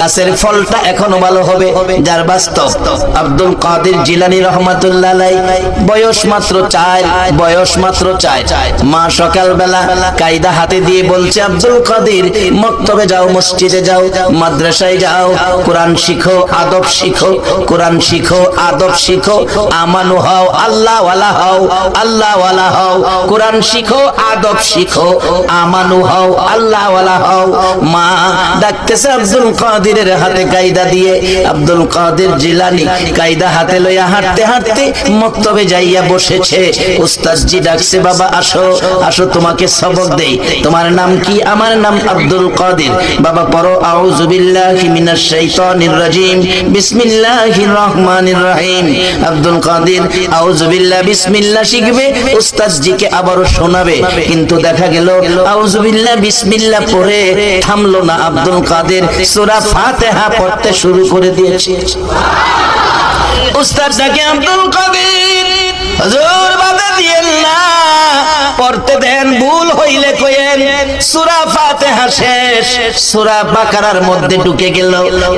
গাছের ফলটা এখনো ভালো হবে, যার বাস্তব। আব্দুল কাদের জিলানী রহমাতুল্লাহ আলাইহি বয়স মাত্র 4, বয়স মাত্র 4। মা সকালবেলা কায়দা হাতে দিয়ে বলছে, আব্দুল কাদের মক্তবে যাও, মসজিদে যাও, মাদ্রাসায় যাও, কোরআন শিখো, আদব শিখো, কোরআন শিখো, আদব শিখো, আমানু হও, আল্লাহ ওয়ালা হও, আল্লাহ ওয়ালা হও, কোরআন শিখো, আদব শিখো, আমানু হও, আল্লাহ ওয়ালা হও। মা ডাকতেছে আব্দুল কাদেরের হাতে কায়দা দিয়ে। আব্দুল কাদের জিলানী কায়দা হাতে লইয়া হাঁটতে হাঁটতে মক্তবে যাইয়া বসেছে। উস্তাদজি ডাকছে, বাবা আসো, আসো তোমাকে সবক দেই। তোমার নাম কি? আমার নাম আব্দুল কাদের। বাবা পড়ো, আউযু বিল্লাহি মিনাশ শাইতানির রাজিম, বিসমিল্লাহির রহমানির রহিম। আব্দুল কাদের আউযু বিল্লাহ বিসমিল্লাহ শিখবে, উস্তাদজিকে আবারও শোনাবে। কিন্তু দেখা গেল আউযু বিল্লাহ বিসমিল্লাহ পড়ে থামলো না, আব্দুল কাদের সূরা ফাতিহা পড়তে শুরু করে দিয়েছে। উস্তাদ ডাকে, আব্দুল কাদের হুজুর বাধা দিয়েন না, পড়তে দেন, ভুল হইলে কইেন। সূরা ফাতিহা শেষ, সূরা বাকারার মধ্যে ঢুকে গেল।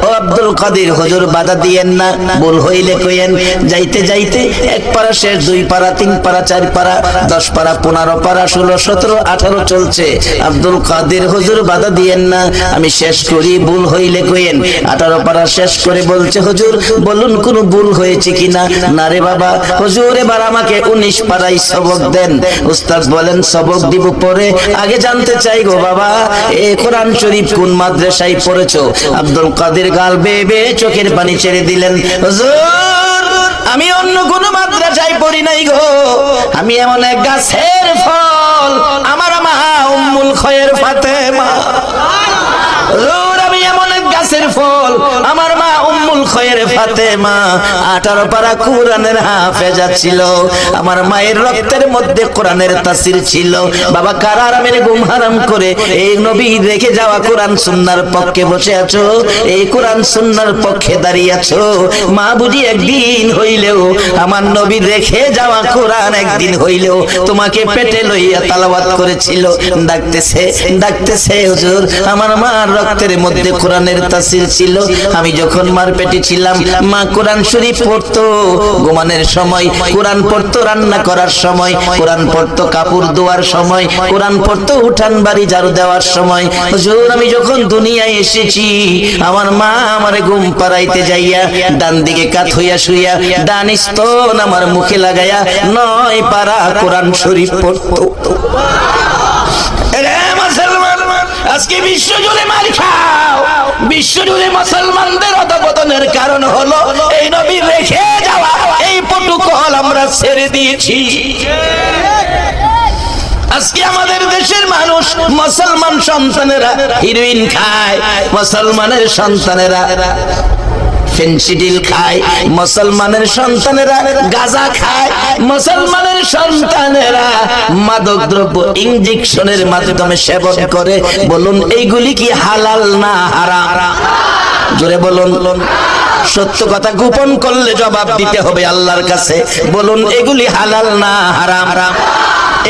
ও আব্দুল কাদের হুজুর বাধা দিয়েন না, ভুল হইলে কইেন। যাইতে যাইতে 1 পারা শেষ, 2 পারা, 3 পারা, 4 পারা, 10 পারা, 15 পারা, 16, 17, 18 চলছে। আব্দুল কাদের হুজুর বাধা দিয়েন না, আমি শেষ করি, ভুল হইলে কইেন। 18 পারা শেষ করে বলছে, হুজুর বলুন কোন ভুল হয়েছে কিনা। না রে বাবা, হুজুর এবার আমাকে 19 পারাই সবক দেন। উস্তাদ বলেন, সবক দিব পরে, আগে জানতে চাই গো বাবা, এই কোরআন শরীফ কোন মাদ্রাসায় পড়েছো? আব্দুল কাদের গাল বেয়ে বেয়ে চোখের পানি ছেড়ে দিলেন, হুজুর আমি অন্য কোন মাদ্রাসায় পড়ি নাই গো, আমি এমন এক গাছের ফল, আমার মা উম্মুল খয়ের ফাতেমা। হুজুর আমি এমন এক গাছের ফল, আমার মা উম্মুল খয়ের ফাতেমা 18 পারা কোরআনের হাফেজা ছিল। আমার মায়ের রক্তের মধ্যে কোরআনের তাসির ছিল। বাবা কার আরামের ঘুম হারাম করে এই নবী রেখে যাওয়া কোরআন সুন্নাহর পক্ষে বসে আছো, এই কোরআন সুন্নাহর পক্ষে দাঁড়িয়ে আছো। মা বুঝি একদিন হইলেও আমার নবী রেখে যাওয়া কোরআন একদিন হইলেও তোমাকে পেটে লইয়া তালাওয়াত করেছিল। ডাকতেছে ডাকতেছে, হুজুর আমার মার রক্তের মধ্যে কোরআনের তাসির ছিল। আমি যখন মার পেটে ছিলাম, মা কোরআন শরীফ পড়তো ঘুমানোর সময়, কোরআন পড়তো রান্না করার সময়, কোরআন পড়তো কাপড় ধোয়ার সময়, কোরআন পড়তো উঠান বাড়ি ঝাড়ু দেওয়ার সময়। হুজুর আমি যখন দুনিয়ায় এসেছি, আমার মা আমারে ঘুম পাড়াইতে যাইয়া ডান দিকে কাত হইয়া শুইয়া ডান স্তন আমার মুখে লাগাইয়া 9 পারা কোরআন শরীফ পড়তো। আজকে বিশ্ব জুড়ে মার খাও, বিশ্ব জুড়ে মুসলমানদের অধঃপতনের কারণ হলো এই নবী রেখে যাওয়া এই প্রটোকল আমরা ছেড়ে দিয়েছি। আজকে আমাদের দেশের মানুষ, মুসলমান সন্তানেরা হিরোইন খায়, মুসলমানের সন্তানেরা ফেন্সিডিল খায়, মুসলমানের সন্তানেরা গাঁজা খায়, মুসলমানের সন্তানেরা মাদক দ্রব্য ইনজেকশনের মাধ্যমে সেবন করে। বলুন এইগুলি কি হালাল না হারাম? জোরে বলুন। সত্য কথা গোপন করলে জবাব দিতে হবে আল্লাহর কাছে। বলুন এগুলি হালাল না হারাম?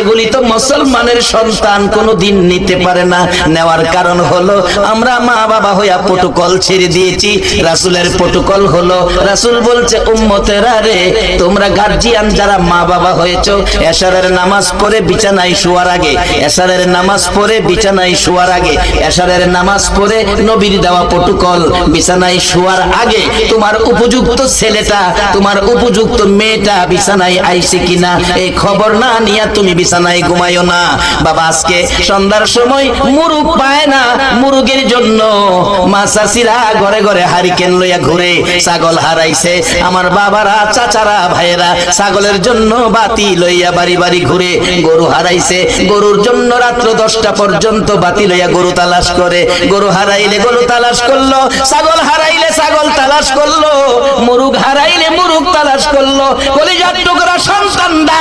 এগুলি তো মুসলমানের সন্তান কোনোদিন নিতে পারে না। নেওয়ার কারণ হলো আমরা মা বাবা হইয়া প্রটোকল ছেড়ে দিয়েছি। রাসূলের প্রটোকল হলো, রাসূল বলছে উম্মতেরা রে, তোমরা গার্জিয়ান যারা মা বাবা হয়েছো, এশারের নামাজ পড়ে বিছানায় শোয়ার আগে, এশারের নামাজ পড়ে বিছানায় শোয়ার আগে, এশারের নামাজ পড়ে নবীর দেওয়া প্রটোকল বিছানায় শোয়ার আগে তোমার উপযুক্ত ছেলেটা, তোমার উপযুক্ত মেয়েটা বিছানায় আইছে কিনা এই খবর না নিয়ে তুমি বিছানায় ঘুমাইও না। বাবা আজকে সন্ধ্যার সময় মুরুগ পায় না, মুরুগের জন্য মা চাচিরা ঘরে ঘরে হারিকেন লইয়া ঘুরে। ছাগল হারাইছে, আমার বাবারা চাচারা ভাইয়েরা ছাগলের জন্য বাতি লইয়া বাড়ি বাড়ি ঘুরে। গরু হারাইছে, গরুর জন্য রাত্র 10টা পর্যন্ত বাতি লইয়া গরু তালাশ করে। গরু হারাইলে গরু তালাশ করলো, ছাগল হারাইলে ছাগল তালাশ করলো, মুরুগ হারাইলে মুরুগ তালাশ করলো। কলিজার টুকরা সন্তানরা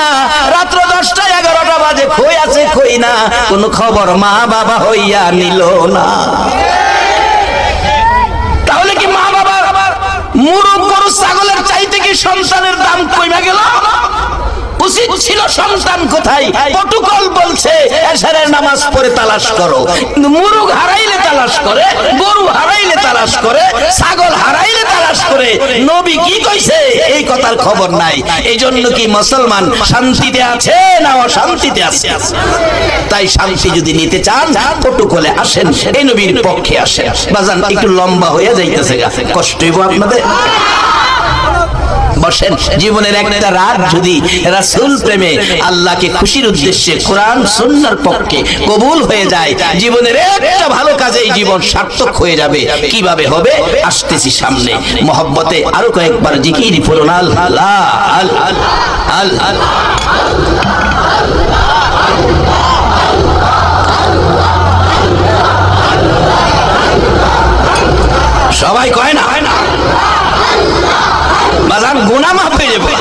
রাত্র 10টা 11টা বাজে কই আছে কই না কোন খবর মা বাবা হইয়া নিল না। তাহলে কি মা বাবা মুরুগ গরু ছাগলের চাইতে কি সন্তানের দাম কমে গেল? উচিত ছিল সন্তান কোথায়, প্রটোকল বলছে এশারের নামাজ পড়ে তালাশ করো, কিন্তু মুরগ হারাইলে তালাশ করে, গরু হারাইলে তালাশ করে, ছাগল হারাইলে তালাশ করে। নবী কি কইছে এই কথার খবর নাই। এই জন্য কি মুসলমান শান্তিতে আছে না অশান্তিতে আছে? তাই শান্তি যদি নিতে চান প্রটোকলে আসেন, এই নবীর পক্ষে আসেন। বাজান একটু লম্বা হয়ে যাইতেছে, কষ্ট হইব আপনাদের। বসেন। জীবনের একটা রাত যদি রাসূল প্রেমে আল্লাহকে খুশির উদ্দেশ্যে কোরআন সুন্নাহর পক্ষে কবুল হয়ে যায়, জীবনের একটা ভালো কাজে জীবন সার্থক হয়ে যাবে। কিভাবে হবে আসতেছি সামনে। মহব্বতে আরো কয়েকবার জিকির পড়ুন আল্লাহ আল্লাহ আল্লাহ। সবাই কয় না বাজান, গুনাহ মাফ হয়ে যাবে।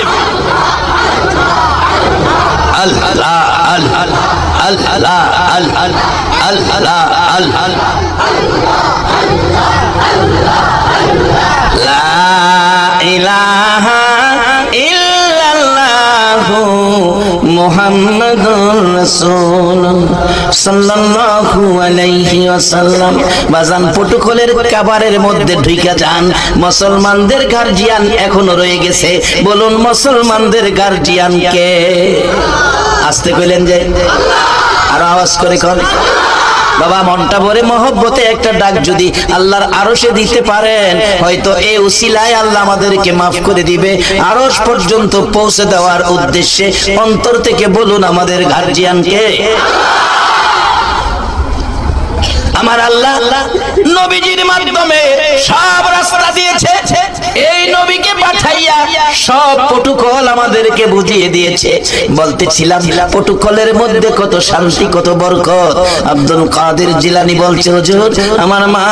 আল্লাহ আল্লাহ আল্লাহ আল্লাহ আল্লাহ আল্লাহ লা ইলাহা ইল্লাল্লাহু মুহাম্মাদুর রাসূলুল্লাহ সাল্লাল্লাহু আলাইহি ওয়াসাল্লাম। বাজান প্রটোকলের কাবারের মধ্যে ঢুকে যান। মুসলমানদের গার্জিয়ান এখনো রয়ে গেছে। বলুন মুসলমানদের গার্জিয়ান কে? আসতে কইলেন যে আর আওয়াজ করে কোন বাবা, মনটা ভরে মহব্বতে একটা ডাক যদি আল্লাহর আরশে দিতে পারেন, হয়তো এই উসিলায় আল্লাহ আমাদেরকে মাফ করে দিবে। আরশ পর্যন্ত পৌঁছে দেওয়ার উদ্দেশ্যে অন্তর থেকে বলুন আমাদের গার্জিয়ান কে? আমার আল্লাহ নবীজির মাধ্যমে সব রাস্তা দিয়েছে। এই নবীকে পাঠাইয়া সব প্রটোকল আমাদেরকে বুঝিয়ে দিয়েছে। বলতেছিলাম প্রটোকলের মধ্যে কত শান্তি, কত বরকত। আব্দুল কাদের জিলানী বলছে, হুজুর আমার মা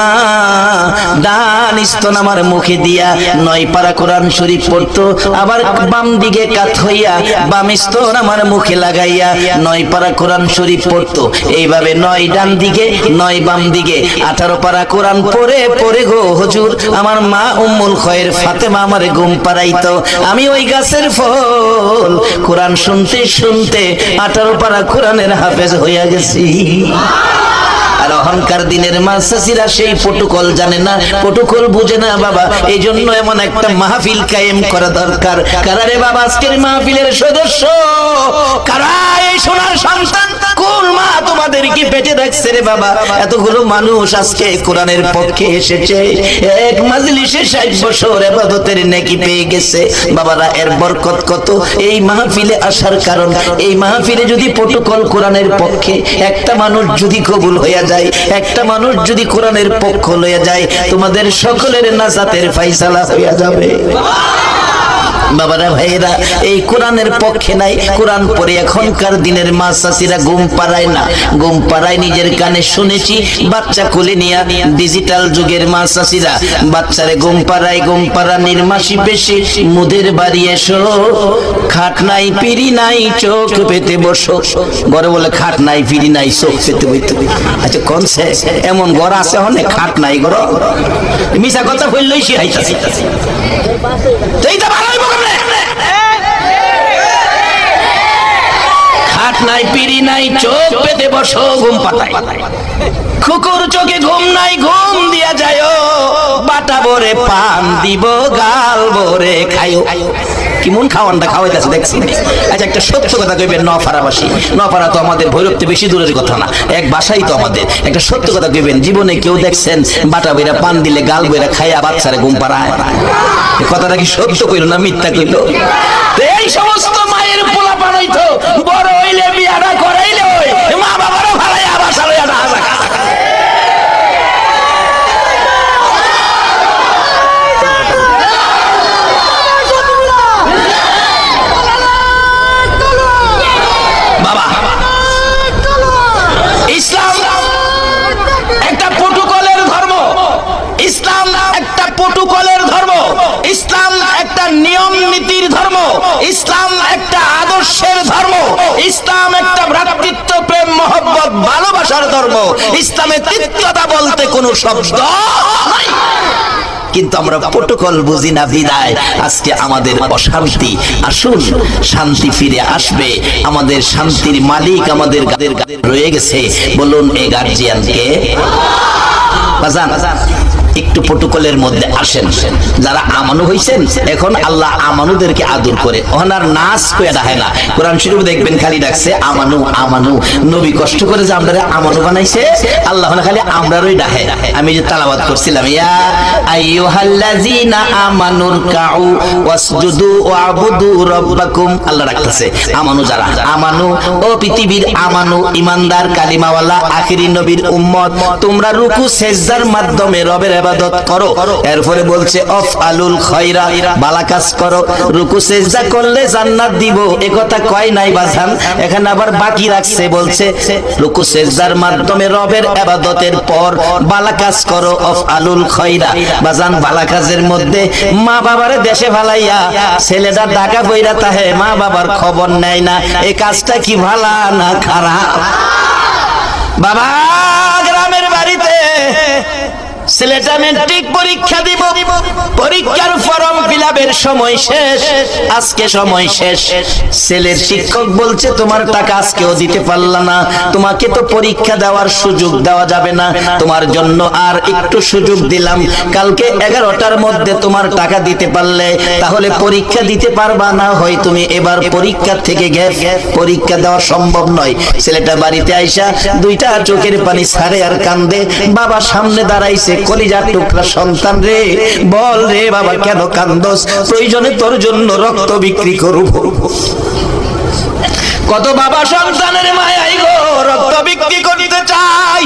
ডান স্তন আমার মুখে দিয়া 9 পারা কোরআন শরীফ পড়তো, আবার বাম দিকে কাত হইয়া বাম স্তন আমার মুখে লাগাইয়া 9 পারা কোরআন শরীফ পড়তো। এইভাবে 9 ডান দিকে 9 বাম দিকে 18 পারা কোরআন পড়ে পড়ে গো হুজুর আমার মা উম্মুল খয়ের ফাতেমা আমারে ঘুম পাড়াইতো। আমি ওই গাছের ফল কোরআন শুনতে শুনতে 18 পারা কোরআনের হাফেজ হইয়া গেছি। আর অহংকার দিনের মাসাসিরা সেই প্রটোকল জানে না, প্রটোকল বুঝে না বাবা। এই জন্য এমন একটা মাহফিল কায়েম করা দরকার। কারা রে বাবা আজকের মাহফিলের সদস্য? কারা এই সোনার সন্তান? কোন মা তোমাদের কি পেটে রাখছে রে বাবা? এতগুলো মানুষ আজকে কোরআনের পক্ষে এসেছে, এক মাজলিসে 60 বছর ইবাদতের নেকি পেয়ে গেছে। বাবারা এর বরকত কত এই মাহফিলে আসার কারণ। এই মাহফিলে যদি প্রটোকল কোরআনের পক্ষে একটা মানুষ যদি কবুল হয়ে যায়, একটা মানুষ যদি কোরআনের পক্ষ লয়ে যায়, তোমাদের সকলের নাজাতের ফায়সালা হয়ে যাবে। বাবারা ভাইরা এই কোরআনের পক্ষে নাই, কোরআন পড়ে এখনকার দিনের মা চাচিরা ঘুম পাড়ায় না। ঘুম পাড়ায় নিজের কানে শুনেছি, বাচ্চা কোলে নিয়ে ডিজিটাল যুগের মা চাচিরা বাচ্চারে ঘুম পাড়ায়। ঘুম পাড়া নির্মাসি বেশি মুদের বাড়ি এসো, খাট নাই পিড়ি নাই চোখ পেতে বসো। ঘরে বলে খাট নাই পিড়ি নাই চোখ পেতে বইতে। আচ্ছা কোন এমন ঘর আছে অনেক খাট নাই ঘর? মিশা কথা বললেই সে হাইতাছে। খাট নাই পিড়ি নাই চোখ পেতে বসো ঘুম পাতায়। কুকুর চোখে ঘুম নাই ঘুম দিয়া যায়, বাটা ভরে পান দিব গাল ভরে খাইও। কেমন খাওয়ানটা খাওয়াইতেছে দেখছি। আচ্ছা একটা সত্য কথা কইবেন, নপাড়াবাসী, নপাড়া তো আমাদের ভৈরব বেশি দূরের কথা না, এক বাসাই তো আমাদের। একটা সত্য কথা কইবেন, জীবনে কেউ দেখছেন বাটা বইরা পান দিলে গাল বইরা খাইয়া বাচ্চারে ঘুম পাড়ায়? কথাটা কি সত্য কইল না মিথ্যা কইল? এই সমস্ত মায়ের পোলা পানাইতো বড় হইলে বিয়াটা করাইলে মা বাবারও ভাড়াইয়া বাসা লইয়া না। ইসলাম একটা আদর্শের ধর্ম, ইসলাম একটা ভ্রাতৃত্ব প্রেম মহব্বত ভালোবাসার ধর্ম। ইসলামে তিক্ততা বলতে কোনো শব্দ নাই। কিন্তু আমরা প্রোটোকল বুঝি না বিদায় আজকে আমাদের অশান্তি। আসুন শান্তি ফিরে আসবে, আমাদের শান্তির মালিক আমাদের রয়ে গেছে। বলুন এই গার্জিয়ানকে বাজান একটু প্রোটোকলের মধ্যে আসেন। যারা আমানু হইছেন এখন আল্লাহ আমানুদেরকে আদর করে, ওনার নাচ কইয়া ডাকে না। কোরআন শরীফ দেখবেন খালি ডাকছে আমানু আমানু। নবী কষ্ট করে যে আমরা আমানু বানাইছে, আল্লাহ খালি আমরারই ডাকে। আমি যে তেলাওয়াত করছিলাম, ইয়া আইয়ুহাল্লাযিনা আমানুর কাউ ওয়াসজুদু ওয়াবুদু রাব্বাকুম, আল্লাহ ডাকতেছে আমানু যারা আমানু, ও পৃথিবীর আমানু ইমানদার কালিমাওয়ালা আখিরি নবীর উম্মত, তোমরা রুকু সেজদার মাধ্যমে রবের ইবাদত করো। এরপরে বলছে আফআলুল খায়রা, ভালো কাজ করো। রুকু সেজদা করলে জান্নাত দিব, এ কথা কয় নাই বাজান, এখানে আবার বাকি রাখছে, বলছে রুকু সেজদার মাধ্যমে রবের ইবাদতের পর ভালো কাজ করো আফআলুল খায়রা। বাজান ভালো কাজের মধ্যে মা বাবারে দেশে ফালাইয়া ছেলেটা ঢাকা কইরা তাহে মা বাবার খবর নেয় না, এই কাজটা কি ভালো না খারাপ? বাবা গ্রামের বাড়িতে ছেলেটা মেট্রিক পরীক্ষা দিব, পরীক্ষার ফর্ম ফিলআপের সময় শেষ, আজকে সময় শেষ। ছেলের শিক্ষক বলছে তোমার টাকা আজকেও দিতে পারলা না, তোমাকে তো পরীক্ষা দেওয়ার সুযোগ দেওয়া যাবে না, তোমার জন্য আর একটু সুযোগ দিলাম, কালকে 11টার মধ্যে তোমার টাকা দিতে পারলে তাহলে পরীক্ষা দিতে পারবা, না হয় তুমি এবার পরীক্ষা থেকে পরীক্ষা দেওয়া সম্ভব নয়। ছেলেটা বাড়িতে আইসা দুইটা চোখের পানি ছাড়ে আর কান্দে। বাবা সামনে দাঁড়াইছে, কলিজার টুকরা সন্তান রে, বল রে বাবা কেন কান্দোস? প্রয়োজনে তোর জন্য রক্ত বিক্রি করব। কত বাবা সন্তানের মায়াই গো রক্ত বিক্রি করতে চাই।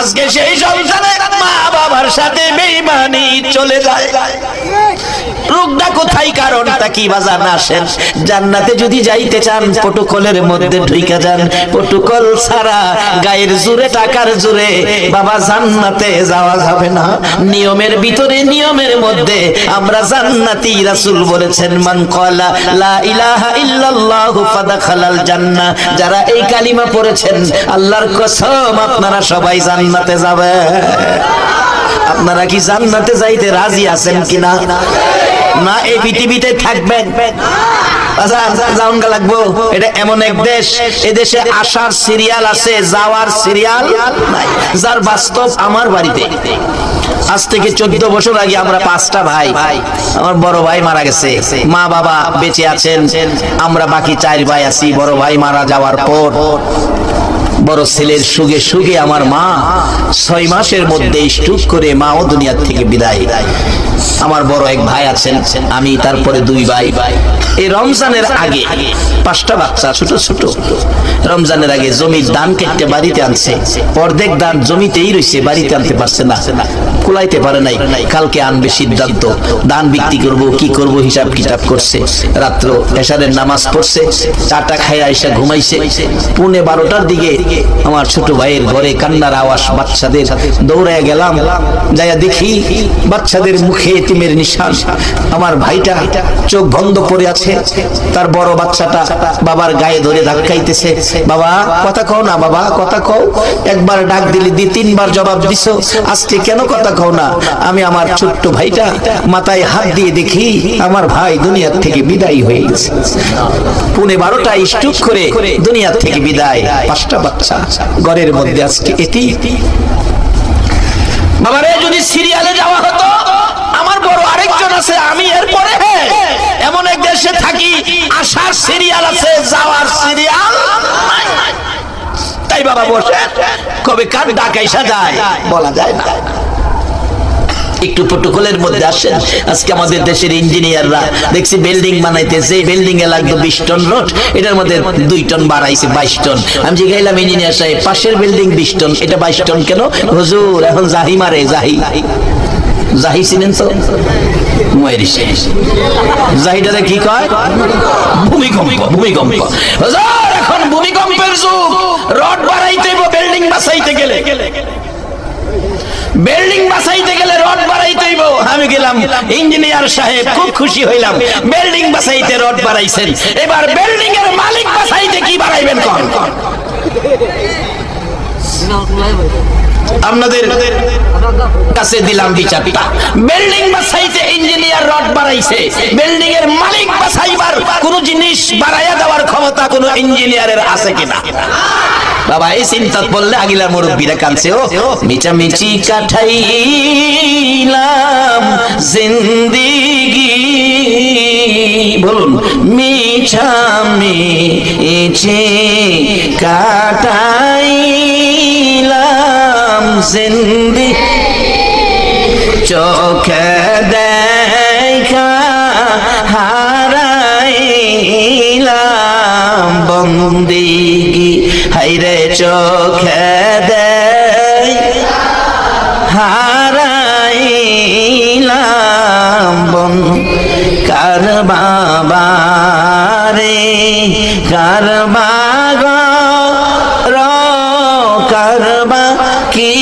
আজকে সেই সন্তানের মা বাবার সাথে বেঈমানি চলে যায়। রোগটা কোথায়, কারণটা কি বাজান? আসেন জান্নাতে যদি যাইতে চান প্রোটোকলের মধ্যে ঢুইকা যান। প্রোটোকল ছাড়া গায়ের জোরে টাকার জোরে বাবা জান্নাতে যাওয়া যাবে না। নিয়মের ভিতরে নিয়মের মধ্যে আমরা জান্নাতি। রাসূল বলেছেন মান ক্বালা লা ইলাহা ইল্লাল্লাহু ফাদাখালাল জান্নাহ, যারা এই কালিমা পড়েছেন আল্লাহর কসম আপনারা সবাই জান্নাতে যাবেন। আপনারা কি জান্নাতে যাইতে রাজি আছেন কিনা? না এই পৃথিবীতে থাকবেন? আচ্ছা যাওন গা লাগবো। এটা এমন এক দেশ, এদেশে আসার সিরিয়াল আছে, যাওয়ার সিরিয়াল নাই। যার বাস্তব আমার বাড়িতে আজ থেকে 14 বছর আগে আমরা 5টা ভাই, আমার বড় ভাই মারা গেছে, মা বাবা বেঁচে আছেন, আমরা বাকি 4 ভাই আছি। বড় ভাই মারা যাওয়ার পর বড় ছেলের সুগে সুগে আমার মা 6 মাসের মধ্যে স্ট্রোক করে মাও দুনিয়ার থেকে বিদায়। আমার বড় এক ভাই আছেন, আমি, তারপরে 2 ভাই। এই রমজানের আগে 5টা বাচ্চা ছোট ছোট, রমজানের আগে জমির দান কেটে বাড়িতে আনছে, অর্ধেক দান জমিতেই রয়েছে, বাড়িতে আনতে পারছে না, কুলাইতে পারে নাই। কালকে আনবে সিদ্ধান্ত, দান বিক্রি করব কি করব হিসাব কিতাব করছে। রাত্র এশারের নামাজ পড়ছে, চাটা খায় আইসা ঘুমাইছে। 11:30টার দিকে আমার ছোট ভাইয়ের ঘরে কান্নার আওয়াজ, বাচ্চাদের। দৌড়ায় গেলাম, যাইয়া দেখি বাচ্চাদের মুখে এতিমের নিশান। আমার ভাইটা চোখ বন্ধ করে আছে, তার বড় বাচ্চাটা বাবার গায়ে ধরে ধাক্কাইতেছে, বাবা কথা কও না, বাবা কথা কও। একবার ডাক দিলি 2-3 বার জবাব দিছো, আজকে কেন কথা কও না? আমি আমার ছোট্ট ভাইটা মাথায় হাত দিয়ে দেখি আমার ভাই দুনিয়ার থেকে বিদায় হয়ে গেছে। 12:30টা স্ট্রোক করে দুনিয়ার থেকে বিদায়। 5টা বাচ্চা ঘরের মধ্যে আজকে এটি। বাবারে যদি সিরিয়ালে যাওয়া হতো, আমার বড় আরেকজন আছে, আমি এরপরে এমন এক দেশে থাকি আসার সিরিয়াল আছে, যাওয়ার সিরিয়াল নাই। তাই বাবা বসে কবে কার ডাক আইসা যায় বলা যায় না। একটু প্রোটোকলের মধ্যে আসেন। আজকে আমাদের দেশের ইঞ্জিনিয়াররা দেখছি বিল্ডিং বানাইতেছে, বিল্ডিং এ লাগতো 20 টন রড, এটার মধ্যে 2 টন বাড়াইছে 22 টন। আমি জিজ্ঞাইলাম ইঞ্জিনিয়ার সাহেব পাশের বিল্ডিং 20 টন, এটা 22 টন কেন? হুজুর এখন জাহি মারে, জাহি চিনেন তো? জাহিটারে কি কয়? ভূমিকম্প। হুজুর এখন ভূমিকম্পের যুগ, রড বাড়াইতে বিল্ডিং বাঁচাইতে গেলে, বিল্ডিং বাঁচাইতে গেলে রড বাড়াইতে হইব। আমি গেলাম, ইঞ্জিনিয়ার সাহেব খুব খুশি হইলাম, বিল্ডিং বাঁচাইতে রড বাড়াইছেন, এবার বিল্ডিং এর মালিক বাঁচাইতে কি বাড়াইবেন? কোন আপনাদের কাছে দিলাম বিচারটা। বিল্ডিং বাসাইতে ইঞ্জিনিয়ার রড বাড়াইছে, বিল্ডিং এর মালিক বাসাইবার কোন জিনিস বাড়াইয়া দেওয়ার ক্ষমতা কোন ইঞ্জিনিয়ারের আছে কিনা? বাবা এই চিন্তা বললে আগিলা মুরব্বীরা কাঁদছে। ও মিচামিচি কাটাইলাম জিন্দেগি, বলুন মিচামিচি কাটাইলাম জিন্দেগি, চোখে দেখা হারাইলাম বন্দেগি, হাইরে চোখে দেখা হারাইলাম কার বাবা রে কার বাবা কারবা কি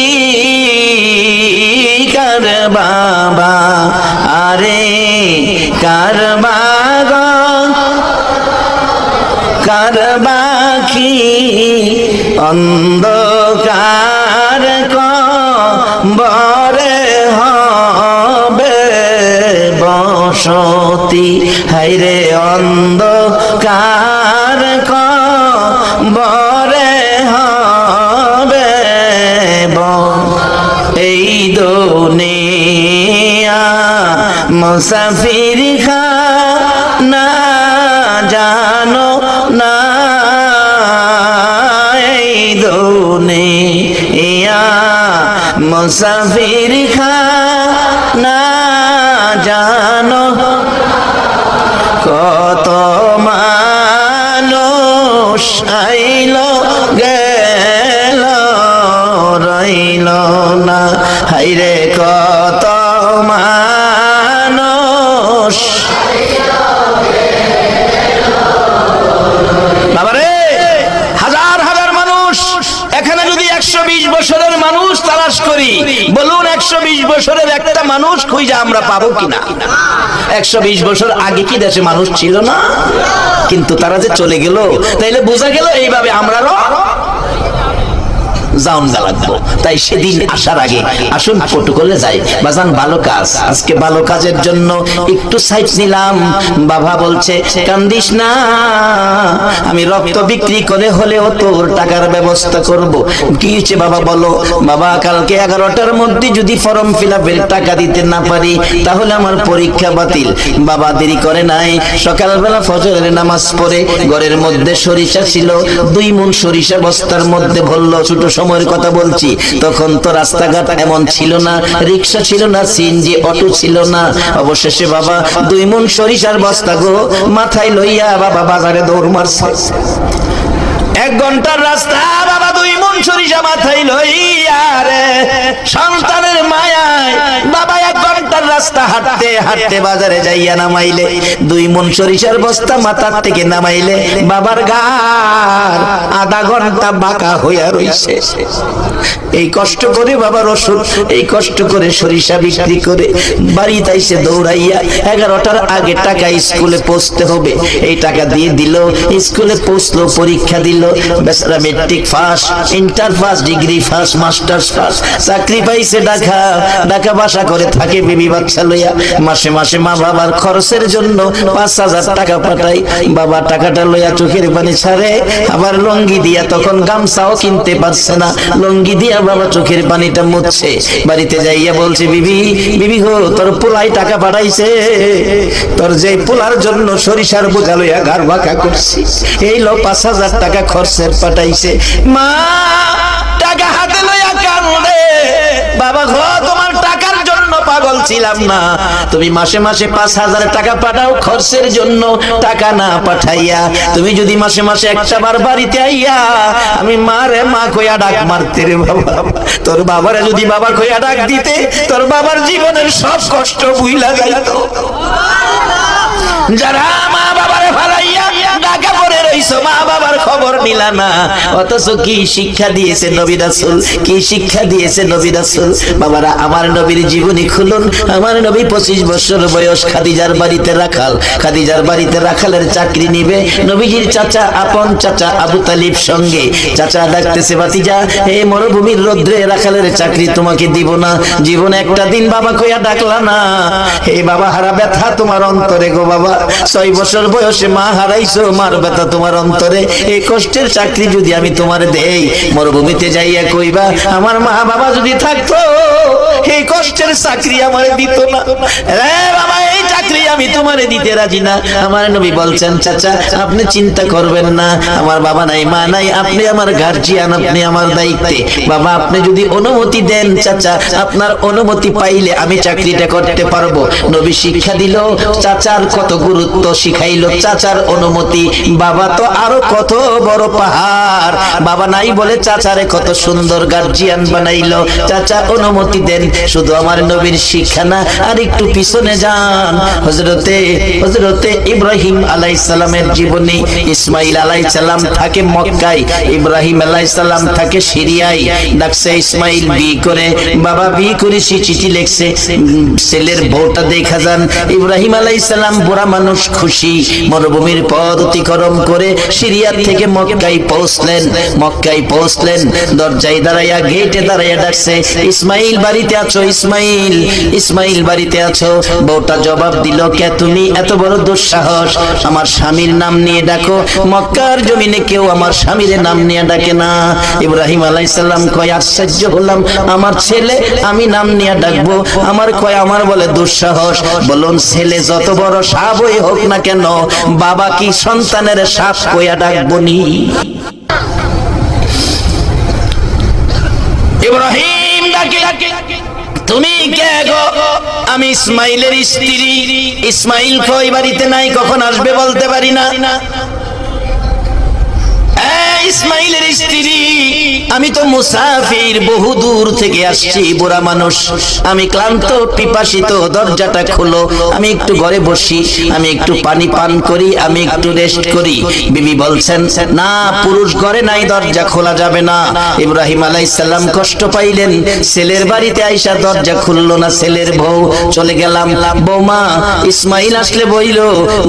কার বাবা আরে কার বাবা কার বাকি অন্ধকার কবরে হবে বসতি, হাইরে অন্ধকার কবরে হবে এই দুনিয়া মুসাফির খানা জানো না, এই দুনিয়া মুসাফির খানা জানো, কত মানুষ আইল গেল রইল না, হাইরে কত মানুষ। বাবারে হাজার হাজার মানুষ এখানে যদি 120 বছরের মানুষ তালাশ করি, বলুন 120 বছরের একটা মানুষ খুঁজে আমরা পাবো কিনা? 120 বছর আগে কি দেশে মানুষ ছিল না? কিন্তু তারা যে চলে গেল, তাইলে বোঝা গেল এইভাবে আমরাও জাউন লাগবো। তাই সেদিন আসার আগে আসুন প্রটোকলে যাই। বাজান ভালো কাজ, আজকে ভালো কাজের জন্য একটু সাইড নিলাম। বাবা বলছে কান্দিস না, আমি রক্ত বিক্রি করে হলেও তোর টাকার ব্যবস্থা করব। কি হয়েছে বাবা বলো? বাবা কালকে 11টার মধ্যে যদি ফর্ম ফিলআপের টাকা দিতে না পারি তাহলে আমার পরীক্ষা বাতিল। বাবা দেরি করে নাই, সকালবেলা ফজরের নামাজ পড়ে ঘরের মধ্যে সরিষা ছিল, 2 মণ সরিষা বস্তার মধ্যে ভরলো। ছোট সময়ের কথা বলছি, তখন তো রাস্তাঘাট এমন ছিল না, রিক্সা ছিল না, সিএনজি অটো ছিল না। অবশেষে বাবা 2 মণ সরিষার বস্তা গো মাথায় লইয়া বাবা বাজারে দৌড় মারছে। 1 ঘন্টার রাস্তা বাবা 2 মণ সরিষা মাথায় লইয়া রে সন্তানের মায়ায় বাবা 1 ঘন্টার রাস্তা হাঁটতে হাঁটতে বাজারে যাইয়া নামাইলে 2 মণ সরিষার বস্তা মাথার থেকে নামাইলে বাবার গার আধা ঘন্টা বাঁকা হইয়া রইছে। এই কষ্ট করে বাবার ওষুধ, এই কষ্ট করে সরিষা বিক্রি করে বাড়িতে আইসে দৌড়াইয়া 11টার আগে টাকা স্কুলে পৌঁছতে হবে, এই টাকা দিয়ে দিল। স্কুলে পৌঁছলো, পরীক্ষা দিল, বেচারা metric first, inter first, degree first, masters first, চাকরি পাইছে। ঢাকা ঢাকা বাসা করে থাকে বিবি বাচ্চা লইয়া। মাসে মাসে মা বাবার খরচের জন্য 5,000 টাকা পাঠাই। বাবা টাকাটা লইয়া চোখের পানি ছাড়ে, আবার লঙ্গি দিয়া, তখন গামছাও কিনতে পারছে না, লঙ্গি দিয়া বাবা চোখের পানিটা মুছছে। বাড়িতে যাইয়া বলছে বিবি, বিবি গো তোর পোলাই টাকা পাঠাইছে, তোর যে পোলার জন্য সরিষার বোঝা লইয়া ঘর বাঁকা করছি, এই লো 5,000 টাকা খরচের পাঠাইছে। মা টাকা হাতে লইয়া কান্দে, বাবা গো তোমার টাকার জন্য পাগল ছিলাম না, তুমি মাসে মাসে 5,000 টাকা পাঠাও খরচের জন্য, টাকা না পাঠাইয়া তুমি যদি মাসে মাসে একটা বার বাড়িতে আইয়া আমি মারে মা কইয়া ডাক মারতে রে বাবা, তোর বাবারে যদি বাবা কইয়া ডাক দিতে তোর বাবার জীবনের সব কষ্ট ভুইলা যাইতো। যারা মা বাবারে ফালাইয়া ঢাকা পড়ে হইছো, মা বাবার খবর নিলা না। অথচ কি শিক্ষা দিয়েছে নবী রাসূল, কি শিক্ষা দিয়েছে নবী রাসূল। বাবারা, আমার নবীর জীবনী খুলুন। আমার নবী 25 বছর বয়স, খাদিজার বাড়িতে রাখাল, খাদিজার বাড়িতে রাখালের চাকরি নিবে। নবীজির চাচা, আপন চাচা আবু তালিব সঙ্গে। চাচা ডাকতেছে, ভাতিজা, এই মরুভূমির রোদ্রে রাখালের চাকরি তোমাকে দিব না। জীবনে একটা দিন বাবা কইয়া ডাকলা না। হে বাবা, হারা ব্যথা তোমার অন্তরে গো বাবা। 6 বছর বয়সে মা হারাইছো, মার ব্যথা তোমার অন্তরে। এই কষ্টের চাকরি যদি আমি তোমার দেই, মরুভূমিতে যাইয়া কইবা আমার মা বাবা যদি থাকতো এই কষ্টের চাকরি আমারে দিত না। রে বাবা, এই চাকরি আমি তোমারে দিতে রাজি না। আমার নবী বলছেন, চাচা আপনি চিন্তা করবেন না, আমার বাবা নাই মা নাই, আপনি আমার গার্জিয়ান, আপনি আমার দায়িত্বে। বাবা আপনি যদি অনুমতি দেন, চাচা আপনার অনুমতি পাইলে আমি চাকরিটা করতে পারবো। নবী শিক্ষা দিল, চাচার কত গুরুত্ব শিখাইলো, চাচার অনুমতি। বাবা তো আরো কত বড় পাহাড়, বাবা নাই বলে চাচারে কত সুন্দর গার্জিয়ান বানাইলো। চাচা অনুমতি দেন। শুধু আমার নবীর শিক্ষা না, আর একটু পিছনে যান। হযরতে ইব্রাহিম আলাইহিস সালামের জীবনী। ইসমাইল আলাইহিস সালাম থাকে মক্কায়, ইব্রাহিম আলাইহিস সালাম থাকে সিরিয়ায়। ডাকছে ইসমাইল বিয়ে করে, বাবা বিয়ে করেছি, চিঠি লিখছে, ছেলের বউটা দেখা যান। ইব্রাহিম আলাইহিস সালাম বুড়া মানুষ, খুশি। মরুভূমির পথ অতিক্রম করে সিরিয়া থেকে মক্কায় পৌঁছলেন। মক্কায় পৌঁছলেন, দরজায় দাঁড়াইয়া, গেটে দাঁড়াইয়া ডাকছে, ইসমাইল বাড়িতে আছো? ইসমাইল, ইসমাইল বাড়িতে আছো? বউটা জবাব দিল, কে তুমি? এত বড় দুঃসাহস, আমার স্বামীর নাম নিয়ে ডাকো। মক্কার জমিনে কেউ আমার স্বামীর নাম নিয়ে ডাকে না। ইব্রাহিম আলাইহিস সালাম কয়, আশ্চর্য হলাম, আমার ছেলে আমি নাম নিয়ে ডাকবো? আমার কয়, আমার বলে দুঃসাহস। বলুন, ছেলে যত বড় সাপই হোক না কেন, বাবা কি সন্তানের সাপ কইয়া ডাকবো নি? ইব্রাহিম ডাকে, তুমি কে গো? আমি ইসমাইলের স্ত্রী। ইসমাইল কই বাড়িতে নাই, কখন আসবে বলতে পারি না। ইসমাইলের স্ত্রী, আমি তো মুসাফির, বহু দূর থেকে আসছি, বুড়া মানুষ, আমি ক্লান্ত পিপাসিত, দরজাটা খোলো, আমি একটু ঘরে বসি, আমি একটু পানি পান করি, আমি একটু রেস্ট করি। বিবি বলছেন, না, পুরুষ ঘরে নাই, দরজা খোলা যাবে না। ইব্রাহিম আলাইহিস সালাম কষ্ট পাইলেন, ছেলের বাড়িতে আইসা দরজা খুললো না। ছেলের বউ চলে গেলাম, বৌমা ইসমাইল আসলে বইল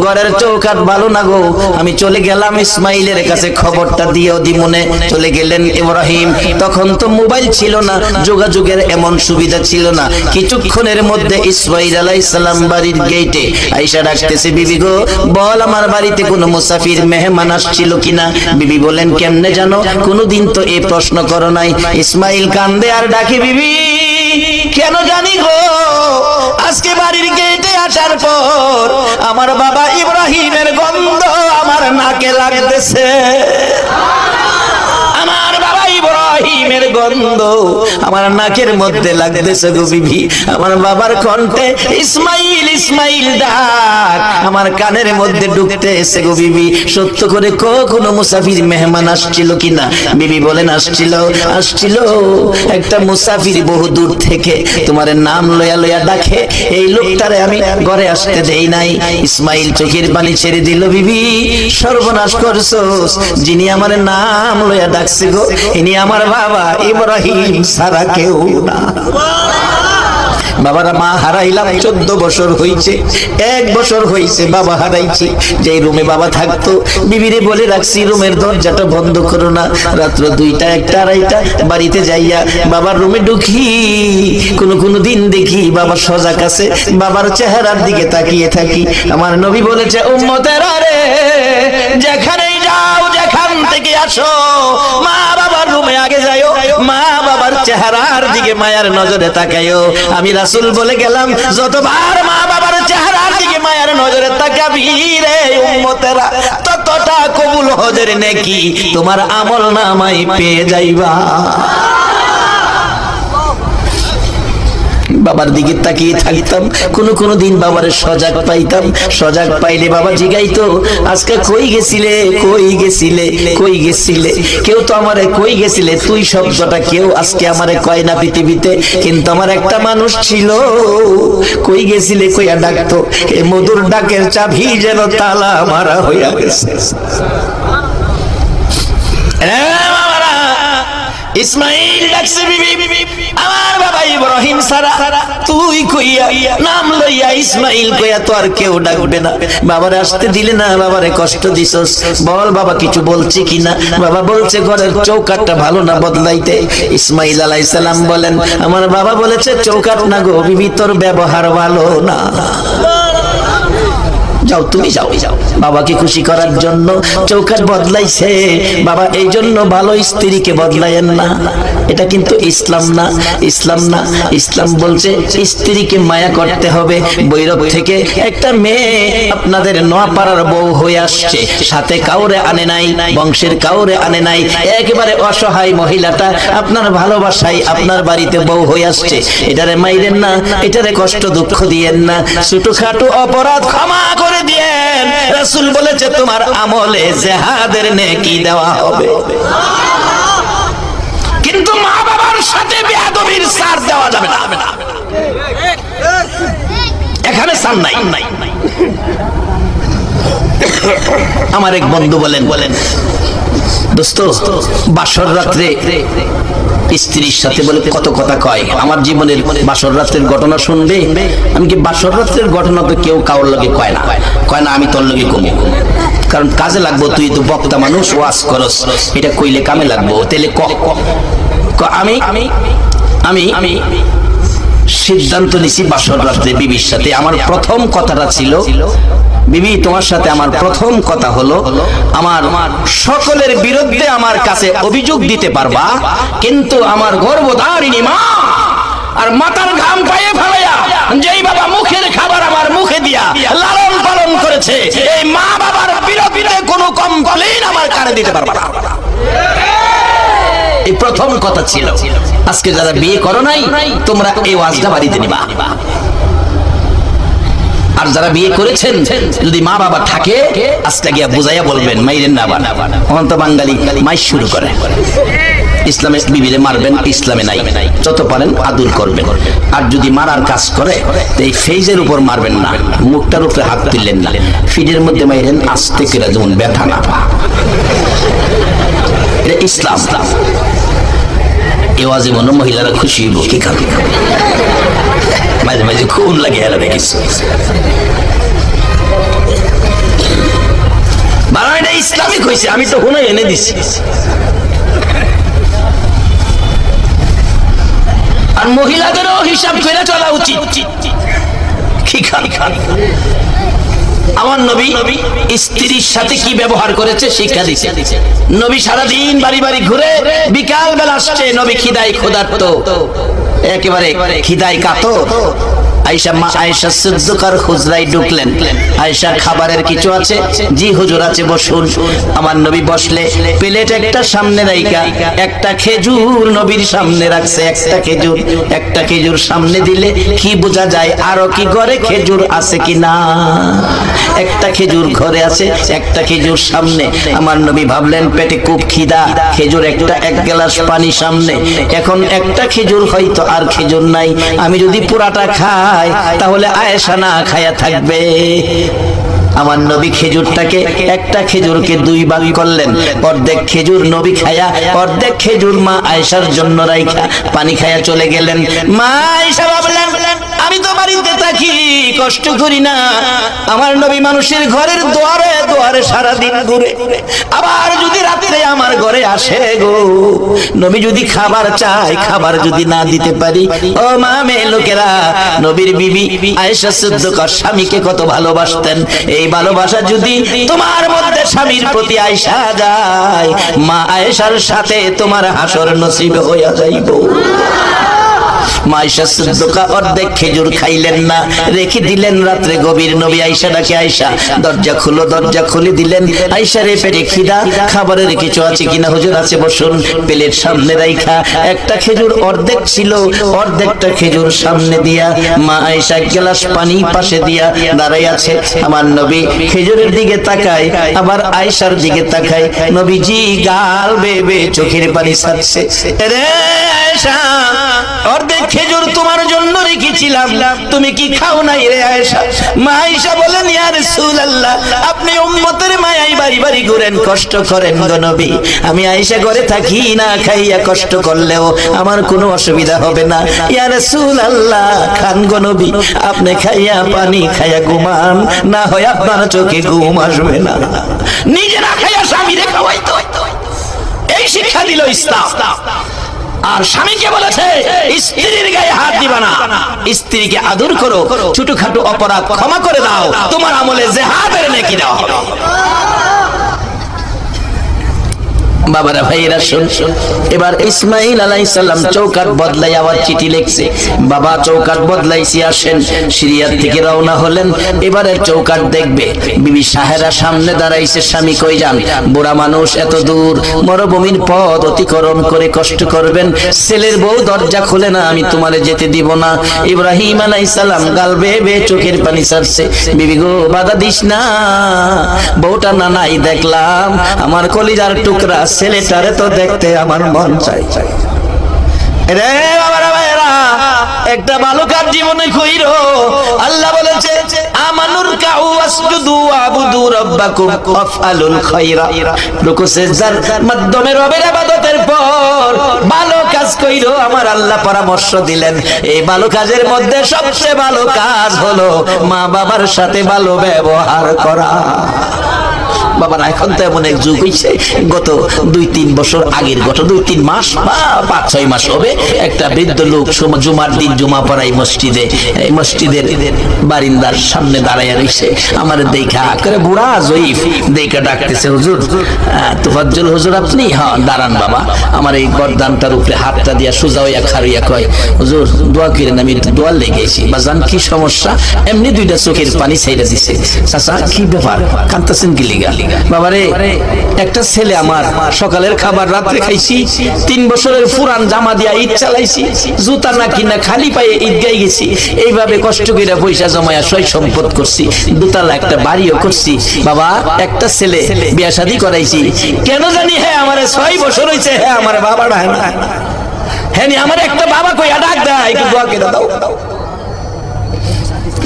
ঘরের চৌকাঠ ভালো না গো, আমি চলে গেলাম ইসমাইলের কাছে খবরটা দিও দিমনে। চলে গেলেন ইব্রাহিম। তখন তো মোবাইল ছিল না, যোগাযোগের এমন সুবিধা ছিল না। কিছুক্ষণের মধ্যে ইসমাইল আলাইহিস সালাম বাড়ির গেটে আয়েশা ডাকতেছে, বিবি গো বল আমার বাড়িতে কোনো মুসাফির মেহমান আসছিল কিনা? বিবি বলেন, কেমনে জানো? কোনোদিন তো এই প্রশ্ন করো নাই। ইসমাইল কান্দে আর ডাকে, বিবি কেন জানি গো, আজকে বাড়ির গেটে আসার পর আমার বাবা ইব্রাহিমের গন্ধ আমার নাকে লাগতেছে। আমার বাবা ইব্রাহিমের গন্ধ আমার নাকের মধ্যে লাগতেছে গো বিবি। আমার বাবার কণ্ঠে ইসমাইল ইসমাইল ডাক আমার কানের মধ্যে ঢুকতেছে গো বিবি। সত্য করে কোনো মুসাফির মেহমান আসছিল কিনা? বিবি বলেন, আসছিল একটা মুসাফির বহু দূর থেকে, তোমার নাম লয়া লয়া ডাকে, এই লোকটারে আমি ঘরে আসতে দেই নাই। ইসমাইল চোখের পানি ছেড়ে দিল, বিবি সর্বনাশ করছস, যিনি আমার নাম লয়া ডাকছে গো ইনি আমার বাবা ইব্রাহিম ছাড়া কেউ না। বাবারা, মা হারাইলাম 14 বছর হইছে, 1 বছর হইছে বাবা হারাইছি। যে রুমে বাবা থাকতো, বিবিরে বলে রাখছি রুমের দরজাটা বন্ধ করো না। রাত্র 2টা 1টা 2:30 বাড়িতে যাইয়া বাবার রুমে ঢুকি, কোনো দিন দেখি বাবা সজাগ আছে, বাবার চেহারার দিকে তাকিয়ে থাকি। আমার নবী বলেছে, উম্মতেরা রে, যেখানেই যাও, যেখান থেকে আসো, মা বাবার রুমে আগে যাইও, মা বাবার চেহারার দিকে মায়ার নজরে তাকাইও। আমি রাসূল বলে গেলাম, যতবার মা বাবার চেহারার দিকে মায়ার নজরে তাকাবি রে উম্মতেরা, ততটা কবুল হজের নেকি তোমার আমল নামায় পেয়ে যাইবা। বাবার দিকে তাকিয়ে থাকতাম, কোনো দিন বাবার সজাগ পাইতাম। সজাগ পাইলে বাবা জিগাইতো, আজকে কই গেছিলে, কই গেছিলে, কই গেছিলে? কেউ তো আমারে কই গেছিলে তুই শব্দটা কেউ আজকে আমারে কয় না পৃথিবীতে, কিন্তু আমার একটা মানুষ ছিল কই গেছিলে কইয়া ডাকতো। এই মধুর ডাকের চাবি যেন তালা মারা হইয়া গেছে। ইসমাইল ডাকছে বিবি, আমার বাবা ইব্রাহিম সারা তুই কইয়া নাম লইয়া ইসমাইল কইয়া তো আর কেউ ডাকবে না। বাবারে আসতে দিলে না, বাবারে কষ্ট দিছস, বল বাবা কিছু বলছি কিনা। বাবা বলছে ঘরের চৌকাটটা ভালো না বদলাইতে। ইসমাইল আলাইহিস সালাম বলেন, আমার বাবা বলেছে চৌকাট না গো বিবি, তোর ব্যবহার ভালো না, যাও তুমি যাও। বাবাকে খুশি করার জন্য চৌকাট বদলাইছে বাবা, এই জন্য ভালো স্ত্রীকে বদলায়েন না। এটা কিন্তু ইসলাম না, ইসলাম না। ইসলাম বলছে স্ত্রীকে মায়া করতে হবে। বৈরব থেকে একটা মেয়ে আপনাদের নোয়াপাড়ার বউ হয়ে আসছে, সাথে কাউরে আনে নাই, বংশের কাউরে আনে নাই, একেবারে অসহায় মহিলাটা আপনার ভালোবাসায় আপনার বাড়িতে বউ হয়ে আসছে। এটারে মাইরেন না, এটারে কষ্ট দুঃখ দিয়েন না, ছোটখাটো অপরাধ ক্ষমা করে দিয়েন। রাসূল বলেছে তোমার আমলে জিহাদের নেকি দেওয়া হবে, কিন্তু মা বাবার সাথে বেয়াদবির সার দেওয়া যাবে না। এখানে সার নাই। আমার এক বন্ধু বলেন, দোস্ত বাসর রাত্রে স্ত্রীর সাথে বলে কত কথা কয়। আমার জীবনের বাসর রাত্রের ঘটনা শুনবে? আমি কি বাসর রাত্রের ঘটনা তো কেউ কারোর লগে কয় না, কয় না আমি তোর লগে কমু, কারণ কাজে লাগবো, তুই তো বক্তা মানুষ, ওয়াজ করস, এটা কইলে কামে লাগবো। তাহলে আমি সিদ্ধান্ত নিছি বাসর রাত্রে বিবির সাথে। আমার প্রথম কথাটা ছিল, বিবি তোমার সাথে আমার প্রথম কথা হলো, আমার সকলের বিরুদ্ধে আমার কাছে অভিযোগ দিতে পারবা, কিন্তু আমার গর্ভধারিণী মা আর মাথার ঘাম পায়ে ফেলাইয়া যেই বাবা মুখের খাবার আমার মুখে দিয়া লালন পালন করেছে, এই মা বাবার বিরুদ্ধে কোনো কমপ্লেইন আমার কানে দিতে পারবা না। এই প্রথম কথা ছিল। আজকে যারা বিয়ে করো নাই তোমরা এই ওয়াজটা বাড়িতে নিবা, আর যারা বিয়ে করেছেন যদি মা বাবা থাকে আজকে গিয়া বুঝাইয়া বলবেন, মাইরেন না বাবা। অন্ত বাঙালি মাই শুরু করে, ইসলামে বিবিরে মারবেন, ইসলামে নাই, যত পারেন আদর করবেন। আর যদি মারার কাজ করে এই ফেজের উপর মারবেন না, মুখটার উপরে হাত তুললেন না, ফিডের মধ্যে মাইরেন আস্তে করে, যেমন ব্যথা না পা। এটা ইসলাম। এ ওয়াজে মনে মহিলারা খুশি হইব, কি খাবে মাঝে মাঝে খুন লাগে এলো কিছু। এটা ইসলামিক হয়েছে, আমি তো হুনে এনে দিছি। আর মহিলাদেরও হিসাব করে চলা উচিত, কি খান। আমার নবী স্ত্রীর সাথে কি ব্যবহার করেছে শিক্ষা দিচ্ছে। নবী সারাদিন বাড়ি বাড়ি ঘুরে বিকাল বেলা আসছে, নবী খিদায় ক্ষুধার্ত, একেবারে খিদায় কাতর। আয়েশা মা আয়েশা সিদ্দিকার হুজরায় ঢুকলেন, আয়েশা খাবারের কিছু আছে? জি হুজুর আছে, বসুন। আমার নবী বসলে প্লেট একটা সামনে রাইখা একটা খেজুর নবীর সামনে রাখছে, একটা খেজুর সামনে দিলে কি বোঝা যায় আরো কি ঘরে খেজুর আছে কিনা? একটা খেজুর ঘরে আছে, একটা খেজুর সামনে। আমার নবী ভাবলেন পেটে খুব খিদা, খেজুর একটা, এক গ্লাস পানি সামনে, এখন একটা খেজুর হয়তো আর খেজুর নাই, আমি যদি পুরাটা খাই তাহলে আয়েশা না খায়া থাকবে। আমার নবী খেজুরটাকে, একটা খেজুরকে দুই ভাগ করলেন, অর্ধেক খেজুর নবী খায়া, অর্ধেক খেজুর মা আয়েশার জন্য রাইখা পানি খায়া চলে গেলেন। মা আয়েশা ভাবলেন আমি তো বাড়িতে থাকি, কষ্ট করি না, আমার নবী মানুষের ঘরের দুয়ারে দুয়ারে সারাদিন ঘুরে, আবার যদি রাত্রে আমার ঘরে আসে গো, নবী যদি খাবার চায়, খাবার যদি না দিতে পারি, ও মা মেয়ে লোকেরা, নবীর বিবি আয়েশা সিদ্দিকার স্বামীকে কত ভালোবাসতেন, এই ভালোবাসা যদি তোমার মধ্যে স্বামীর প্রতি আয়েশা যায়, মা আয়েশার সাথে তোমার হাসর নসিব হইয়া যাইব। মা আয়েশা সিদ্দিকা অর্ধেক খেজুর খাইলেন না, রেখে দিলেন রাত্রে গভীর। নবী আয়েশা ডাকে, আয়েশা দরজা খুলো, দরজা খুলে দিলেন। আয়েশা রে পেটে খিদা, খাবারের কিছু আছে কিনা? হুজুর আছে, বসুন। প্লেট সামনে রাইখা একটা খেজুর অর্ধেক ছিল, অর্ধেকটা খেজুর সামনে দিয়া মা আয়েশা এক গ্লাস পানি পাশে দিয়া দাঁড়াই আছে। আমার নবী খেজুরের দিকে তাকায়, আবার আয়েশার দিকে তাকায়, নবীজি গাল বেয়ে বেয়ে চোখের পানি ছাড়ছে। রে আয়েশা অর্ধেক অর্ধেক খেজুর তোমার জন্য রেখেছিলাম, তুমি কি খাও নাই রে আয়েশা? মা আয়েশা বলেন, ইয়া রাসূলুল্লাহ, আপনি উম্মতের মায়ায় বাড়ি বাড়ি ঘুরেন, কষ্ট করেন গো নবী, আমি আয়েশা ঘরে থাকি না খাইয়া কষ্ট করলেও আমার কোনো অসুবিধা হবে না। ইয়া রাসূলুল্লাহ, খান গো নবী, আপনি খাইয়া পানি খাইয়া ঘুমান, না হয় আপনার চোখে ঘুম আসবে না। নিজে না খাইয়া স্বামীরে খাওয়াইতো, এই শিক্ষা দিল ইসলাম। আর স্বামীকে বলেছে স্ত্রীর গায়ে হাত দিবা না, স্ত্রীকে আদর করো, ছোটখাটো অপরাধ ক্ষমা করে দাও, তোমার আমলে জিহাদের নেকি দাও। বাবারা ভাইরা শুন, এবার ইসমাইল আলাইহিস সালাম চৌকাট বদলাই আবার চিঠি লিখছে, বাবা চৌকাট বদলাইছি, আসেন। সিরিয়া থেকে রওনা হলেন, এবারে চৌকাট দেখবে। বিবি সাহেরা সামনে দাঁড়াইছে, স্বামী কই যান? বুড়া মানুষ, এত দূর মরুভূমির পথ অতিক্রম করে কষ্ট করবেন, ছেলের বউ দরজা খুলে না, আমি তোমারে যেতে দিব না। ইব্রাহিম আলাইহিস সালাম গাল বেয়ে বেয়ে চোখের পানি ছাড়ছে, বিবি গো বাধা দিস না, বউটা না নাই দেখলাম, আমার কলিজার টুকরা ছেলেটারে তো দেখতে আমার মন চাই। রে বাবারা ভাইরা, একটা ভালো কাজ জীবনে কইরো। আল্লাহ বলেছে, আমানুর কাউ ওয়াসজুদু ওয়াবুদু রাব্বাকুম ওয়াফআলুল খায়রা। রুকু সিজদার মাধ্যমে রবের ইবাদতের পর ভালো কাজ কইরো। আমার আল্লাহ পরামর্শ দিলেন, এই ভালো কাজের মধ্যে সবচেয়ে ভালো কাজ হলো মা বাবার সাথে ভালো ব্যবহার করা। বাবা, এখন তো এমন এক যুগ হয়েছে, গত 2-3 বছর আগের, গত 2-3 মাস বা 5-6 মাস হবে, একটা বৃদ্ধ লোক জুমার দিন জুমা পড়াই মসজিদে, এই মসজিদের বারিন্দার সামনে দাঁড়াইয়া রয়েছে। আমার দেখা করে বুড়া জয়ীফ দেখা ডাকতেছে, হুজুর তোফাজ্জল হুজুর আপনি? হ্যাঁ দাঁড়ান বাবা। আমার এই গর্দানটার উপরে হাতটা দিয়া সোজা হইয়া খাড়িয়া কয়, হুজুর দোয়া করেন, আমি দোয়া লেগেছি। বাজান কি সমস্যা? এমনি 2টা চোখের পানি ছেড়ে দিছে। চাচা কি ব্যাপার, কাঁদতেছেন কি লিগা? বাবারে, একটা ছেলে আমার, সকালের খাবার রাত্রে খাইছি, 3 বছরের পুরান জামা দিয়া ঈদ চালাইছি, জুতা না কিনা খালি পায়ে ঈদগায় গেছি, এইভাবে কষ্ট করে পয়সা জমায়া সয় সম্পদ করছি, 2তলা একটা বাড়িও করছি। বাবা, একটা ছেলে বিয়া শাদী করাইছি, কেন জানি হ্যাঁ আমার 6 বছর হয়েছে, হ্যাঁ আমার বাবা না, হ্যাঁ আমার একটা বাবা কইয়া ডাক দেয়, একটু দোয়া করে দাও।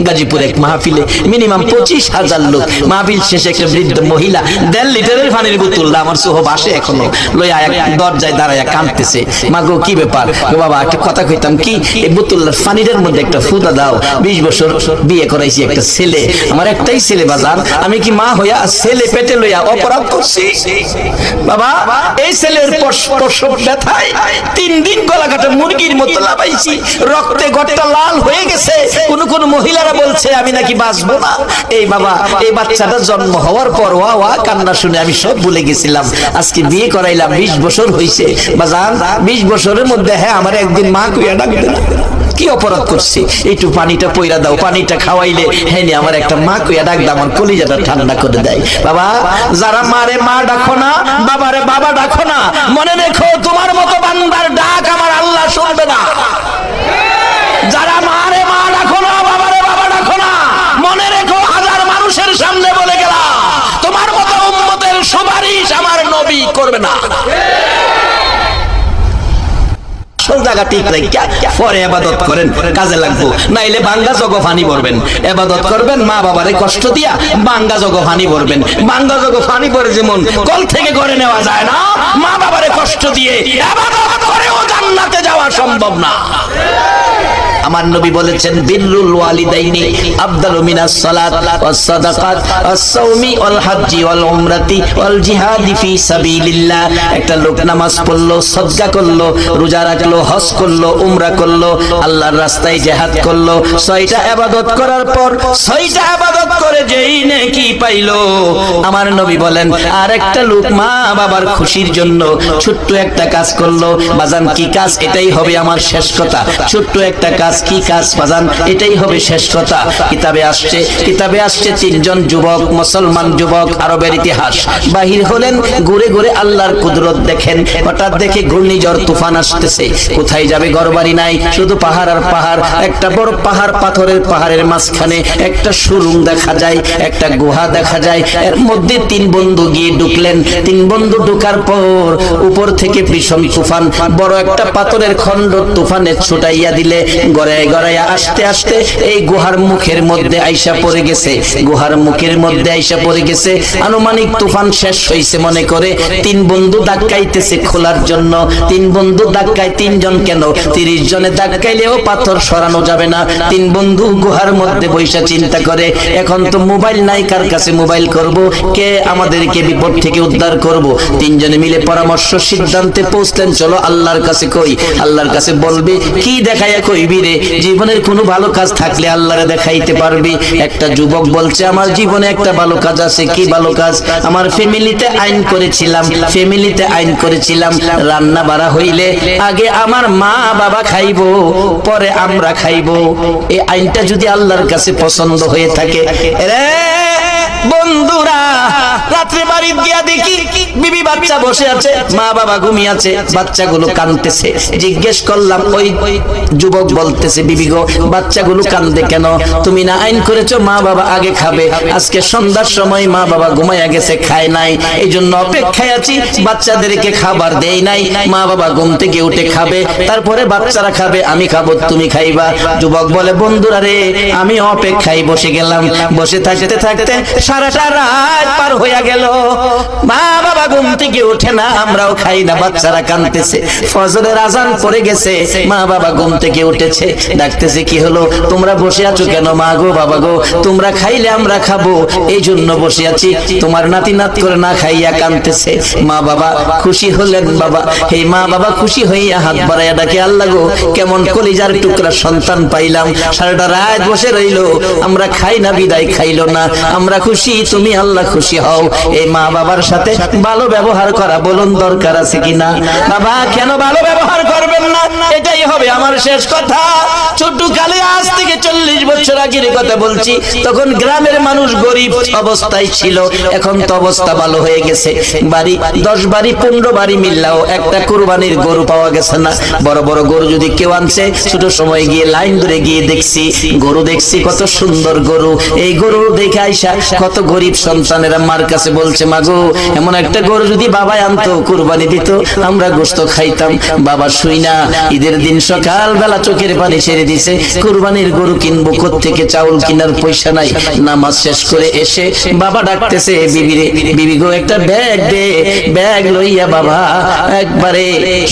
গাজীপুর এক মাহফিলে মিনিমাম 25,000 লোক, মাহফিল শেষে একটা বৃদ্ধ মহিলা 1.5 লিটারের পানির বোতল, আমার সোহব আসে এখনো, লইয়া এক দরজায় দাঁড়াইয়া কাঁদতেছে। মা গো কি ব্যাপার? বাবা একটা কথা কইতাম কি, এই বোতলের পানির মধ্যে একটা ফুদা দাও, 20 বছর বিয়ে করাইছি, একটা ছেলে, আমার একটাই ছেলে বাজার, আমি কি মা হইয়া ছেলে পেটে লইয়া অপরাধ করছি? বাবা, এই ছেলের প্রসব ব্যথায় 3 দিন গলা কাটা মুরগির মতো লাফাইছি, রক্তে গটটা লাল হয়ে গেছে, কোন কোন মহিলা বলছে আমি নাকি বাঁচবো না। এই বাবা, এই বাচ্চাটা জন্ম হওয়ার পর ওয়া ওয়া কান্না শুনে আমি সব ভুলে গেছিলাম। আজকে বিয়ে করাইলাম, 20 বছর হইছে বাজান, 20 বছরের মধ্যে হ্যাঁ আমার একদিন মা কইয়া ডাকবে না। কি অপরাধ করছি? একটু পানিটা পয়রা দাও, পানিটা খাওয়াইলে হ্যাঁ আমার একটা মা কইয়া ডাক দাও, আমার কলিজাটা ঠান্ডা করে দেয়। বাবা, যারা মারে মা ডাকো না, বাবারে বাবা ডাকো না, মনে রেখো তোমার মতো বান্দার ডাক আমার আল্লাহ শুনবে না। যারা মারে মা ডাকো না, বাবারে বাবা ডাকো না, মনে রেখো হাজার মানুষের সামনে বলে গেলাম, তোমার মতো উম্মতের সুপারিশ আমার নবী করবে না। জায়গা ঠিক রাখা পরে ইবাদত করেন, কাজে লাগবো, নাইলে বাঙ্গা জগ ফানি ভরবেন। ইবাদত করবেন, মা বাবারে কষ্ট দিয়া বাঙ্গা জগ ফানি ভরবেন। বাঙ্গা জগ ফানি ভরে যেমন কল থেকে ঘরে নেওয়া যায় না, মা বাবারে কষ্ট দিয়ে ইবাদত করেও জান্নাতে যাওয়া সম্ভব না। আমার নবী বলেছেন, বিররুল ওয়ালিদাইনি আফদালু মিনাস সালাত ওয়াস সাদাকাত ওয়াস সাওমি ওয়াল হজ্জি ওয়াল উমরাতি ওয়াল জিহাদি ফি সাবিলিল্লাহ। একটা লোক নামাজ পড়লো, সাদকা করলো, রোজা রাখলো, হজ করলো, উমরা করলো, আল্লাহর রাস্তায় জিহাদ করলো, 6টা ইবাদত করার পর 6টা ইবাদত করে যেই নেকি পাইলো, আমার নবী বলেন আর একটা লোক মা বাবার খুশির জন্য ছোট্ট একটা কাজ করলো। বাজান কি কাজ? এটাই হবে আমার শেষ কথা। ছোট্ট একটা কাজ কাজ কি কাজ বাজান, এটাই হবে শেষ কথা। কিতাবে আসছে তিনজন যুবক, মুসলমান যুবক, আরবের ইতিহাস, বাহির হলেন, ঘুরে ঘুরে আল্লাহর কুদরত দেখেন। হঠাৎ দেখে ঘূর্ণিঝড় তুফান আসতেছে, কোথায় যাবে ঘরবাড়ি নাই, শুধু পাহাড় আর পাহাড়। একটা বড় পাহাড়, পাহাড়ের মাঝখানে একটা সুরুং দেখা যায়, একটা গুহা দেখা যায়। এর মধ্যে তিন বন্ধু গিয়ে ঢুকলেন। তিন বন্ধু ঢোকার পর উপর থেকে ভীষণ তুফান, বড় একটা পাথরের খণ্ড তুফানে ছুটাইয়া দিলে গড়ায় গড়াইয়া আস্তে আস্তে এই গুহার মুখের মধ্যে আইসা পড়ে গেছে। গুহার মুখের মধ্যে আইসা পড়ে গেছে। আনুমানিক তুফান শেষ হইছে মনে করে তিন বন্ধু ধাক্কাইতেছে খোলার জন্য। তিন বন্ধু ধাক্কায়, তিনজন কেন 30 জনে ধাক্কাইলেও পাথর সরানো যাবে না। তিন বন্ধু গুহার মধ্যে বৈশা চিন্তা করে, এখন তো মোবাইল নাই, কার কাছে মোবাইল করব, কে আমাদেরকে বিপদ থেকে উদ্ধার করব। তিনজনে মিলে পরামর্শ সিদ্ধান্তে পৌঁছলেন, চলো আল্লাহর কাছে কই। আল্লাহর কাছে বলবে, কি দেখাইয়া কইবি রে, জীবনের কোনো ভালো কাজ থাকলে আল্লাহরে দেখাইতে পারবি। একটা যুবক বলছে, আমার জীবনে একটা ভালো কাজ আছে। কি ভালো কাজ? আমার ফ্যামিলিতে আইন করেছিলাম রান্না বাড়া হইলে আগে আমার মা বাবা খাইবো, পরে আমরা খাইবো। এই আইনটা যদি আল্লাহর কাছে পছন্দ হয়ে থাকে, রে বন্ধুরা, রাত্রে বাড়ি গিয়া দেখি বিবি বাচ্চা বসে আছে, মা বাবা ঘুমিয়ে আছে, বাচ্চাগুলো কাঁদতেছে। জিজ্ঞেস করলাম, ওই যুবক বলতেছে, বিবি গো, বাচ্চাগুলো কাঁদে কেন? তুমি না আইন করেছো মা বাবা আগে খাবে, আজকে সন্ধ্যার সময় মা বাবা ঘুমাইয়া গেছে, খায় নাই, এই জন্য অপেক্ষায় আছি, বাচ্চাদেরকে খাবার দেই নাই, মা বাবা ঘুম থেকে উঠে খাবে, তারপরে বাচ্চারা খাবে, আমি খাবো, তুমি খাইবা। যুবক বলে, বন্ধুরা রে, আমি অপেক্ষায় বসে গেলাম। বসে থাকতে থাকতে সারাটা রাত পার হইয়া গেল, মা বাবা ঘুম থেকে উঠে না, আমরাও খাই না, বাচ্চারা কাঁদতেছে। ফজরের আজান পড়ে গেছে, মা বাবা ঘুম থেকে উঠেছে, ডাকতেছে, কি হলো, তোমরা বসে আছো কেন? মা গো, বাবা গো, তোমরা খাইলে আমরা খাবো, এই জন্য বসে আছি। তোমার নাতি নাত করে না খাইয়া কাঁদতেছে। মা বাবা খুশি হলেন। বাবা, এই মা বাবা খুশি হইয়া হাত বাড়াইয়া ডাকে, আল্লাহ গো, কেমন কলিজার টুকরা সন্তান পাইলাম, সারাটা রাত বসে রইলো, আমরা খাই না বিদায় খাইলো না, আমরা খুশি, তুমি আল্লাহ খুশি হও। এই মা বাবার সাথে ভালো ব্যবহার করা বলুন দরকার আছে কিনা? বাবা, কেন ভালো ব্যবহার করবেন না? এটাই হবে আমার শেষ কথা। ছোট্ট কালে, আজ থেকে 40 বছর আগের কথা বলছি, তখন গ্রামের মানুষ গরিব অবস্থায় ছিল, এখন তো অবস্থা ভালো হয়ে গেছে। বাড়ি 10 বাড়ি 15 বাড়ি মিললেও একটা কুরবানির গরু পাওয়া গেছে না। বড় বড় গরু যদি কেউ আনছে, ছোট সময় গিয়ে লাইন ধরে গিয়ে দেখছি, গরু দেখছি, কত সুন্দর গরু। এই গরু দেখে আইসা কত গরিব সন্তানেরা মার কাছে বলছে, মাগো, এমন একটা গরু যদি বাবা আনতো, কুরবানি দিত, আমরা গোশত খাইতাম। বাবা শুই না, ঈদের দিন সকাল বেলা চোখের পানি ছেড়ে দিছে, কুরবানির গরু কিনবো কোত্থেকে, চাউল কিনার পয়সা নাই। নামাজ শেষ করে এসে বাবা ডাকতেছে, বিবিরে, বিবি গো, একটা ব্যাগ দে। ব্যাগ লইয়া বাবা একবারে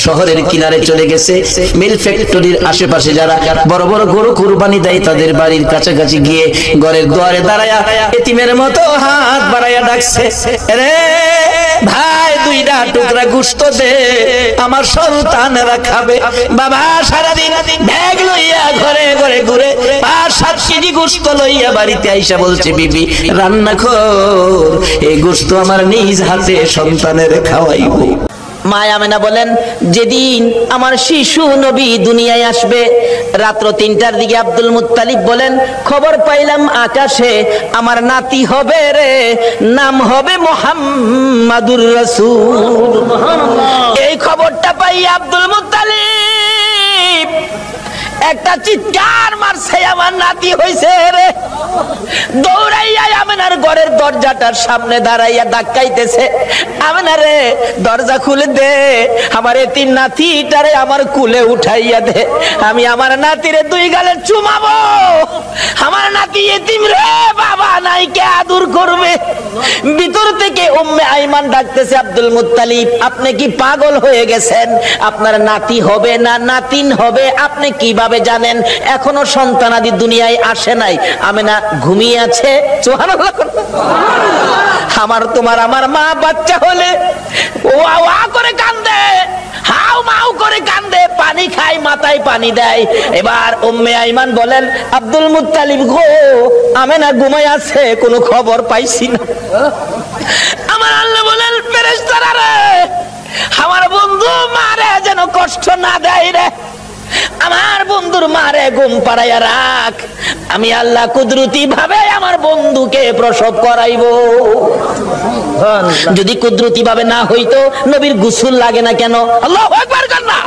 শহরের কিনারে চলে গেছে। মিল ফ্যাক্টরির আশেপাশে যারা বড় বড় গরু কুরবানি দেয়, তাদের বাড়ির কাছাকাছি গিয়ে ঘরের দুয়ারে দাঁড়ায়া এতিমের মতো হাত বাড়াইয়া ডাকছে, রে ভাই, 2টা টুকরা গোশত দে, আমার সন্তানরা খাবে। বাবা সারাদিন ব্যাগ লইয়া ঘরে ঘরে ঘুরে 5-7 কেজি গোশত লইয়া বাড়িতে আইসা বলছে, বিবি রান্না কর, এই গোশত আমার নিজ হাতে সন্তানের খাওয়াইবো। মা আমেনা বলেন, যেদিন আমার শিশু নবী দুনিয়ায় আসবে, রাত্র 3টার দিকে আব্দুল মুত্তালিব বলেন, খবর পাইলাম আকাশে আমার নাতি হবে রে, নাম হবে মুহাম্মাদুর রাসূল। এই খবরটা পাই আব্দুল মুত্তালিব একটা চিৎকার মারছে, আমার নাতি হইছে রে। দৌড়াইয়া আমেনার ঘরের দরজাটার সামনে দাঁড়াইয়া ধাক্কাইতেছে, আমেনা রে, দরজা খুলে দে, আমার এতিম নাতিটারে আমার কুলে উঠাইয়া দে, আমি আমার নাতিরে 2 গালে চুমাবো। আমার নাতি এতিম রে, বাবা নাই, কে আদর করবে? ভিতর থেকে উম্মে আইমান ডাকতেছে, আব্দুল মুত্তালিব, আপনি কি পাগল হয়ে গেছেন? আপনার নাতি হবে না নাতিন হবে আপনি কিভাবে জানেন? এখনো সন্তানাদি দুনিয়ায় আসে নাই। আমেনা ঘুমিয়ে আছে। সুবহানাল্লাহ। আমার তোমার আমার মা বাচ্চা হলে ওয়া ওয়া করে কান্দে, হাউ মাউ করে কান্দে, পানি খায়, মাথায় পানি দেয়। এবার উম্মে আইমান বলেন, আব্দুল মুত্তালিব গো, আমেনা ঘুমায় আছে, কোনো খবর পাইছি না। আমার আল্লাহ বলেন, ফেরেশতারা রে, আমার বন্ধু মারে যেন কষ্ট না দেয় রে। আমার বন্ধুর মারে ঘুম পাড়াইয়া রাখ, আমি আল্লাহ কুদরতি ভাবে আমার বন্ধুকে প্রসব করাইবো। যদি কুদরতি ভাবে না হইতো নবীর গোসল লাগে না কেন? আল্লাহু আকবার না।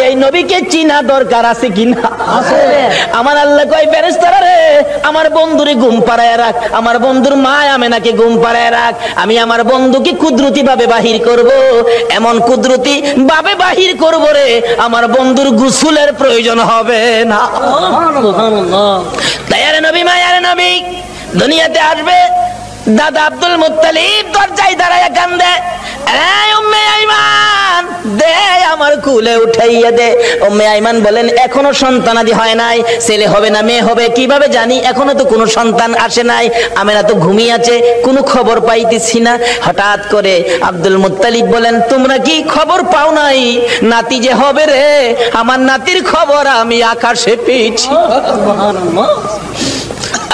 এই নবীকে চিনা দরকার আছে কিনা? আমার আল্লাহ কয় ফেরেশতারা রে, আমার বন্ধুরে ঘুম পাড়াইয়া রাখ, আমার বন্ধুর মা আমেনাকে ঘুম পাড়াইয়া রাখ, আমি আমার বন্ধুকে কুদরতি ভাবে বাহির করব। এমন কুদরতি ভাবে বাহির করব রে, আমার বন্ধুর গোসলের প্রয়োজন হবে না। তাই আরে নবী, মায়ারে নবী দুনিয়াতে আসবে। দাদা আব্দুল মুত্তালিব দরজায় দাঁড়ায় কান্দে, এই উম্মে আইমান দে আমার কুলে উঠাইয়া দে। উম্মে আইমান বলেন, এখনো সন্তানাদি হয় নাই, ছেলে হবে না মেয়ে হবে কিভাবে জানি, এখনো তো কোনো সন্তান আসে নাই, আমেনা তো ঘুমিয়ে আছে, কোনো খবর পাইতেছি না। হঠাৎ করে আব্দুল মুত্তালিব বলেন, তোমরা কি খবর পাও নাই নাতি যে হবে রে? আমার নাতির খবর আমি আকাশে পেয়েছি।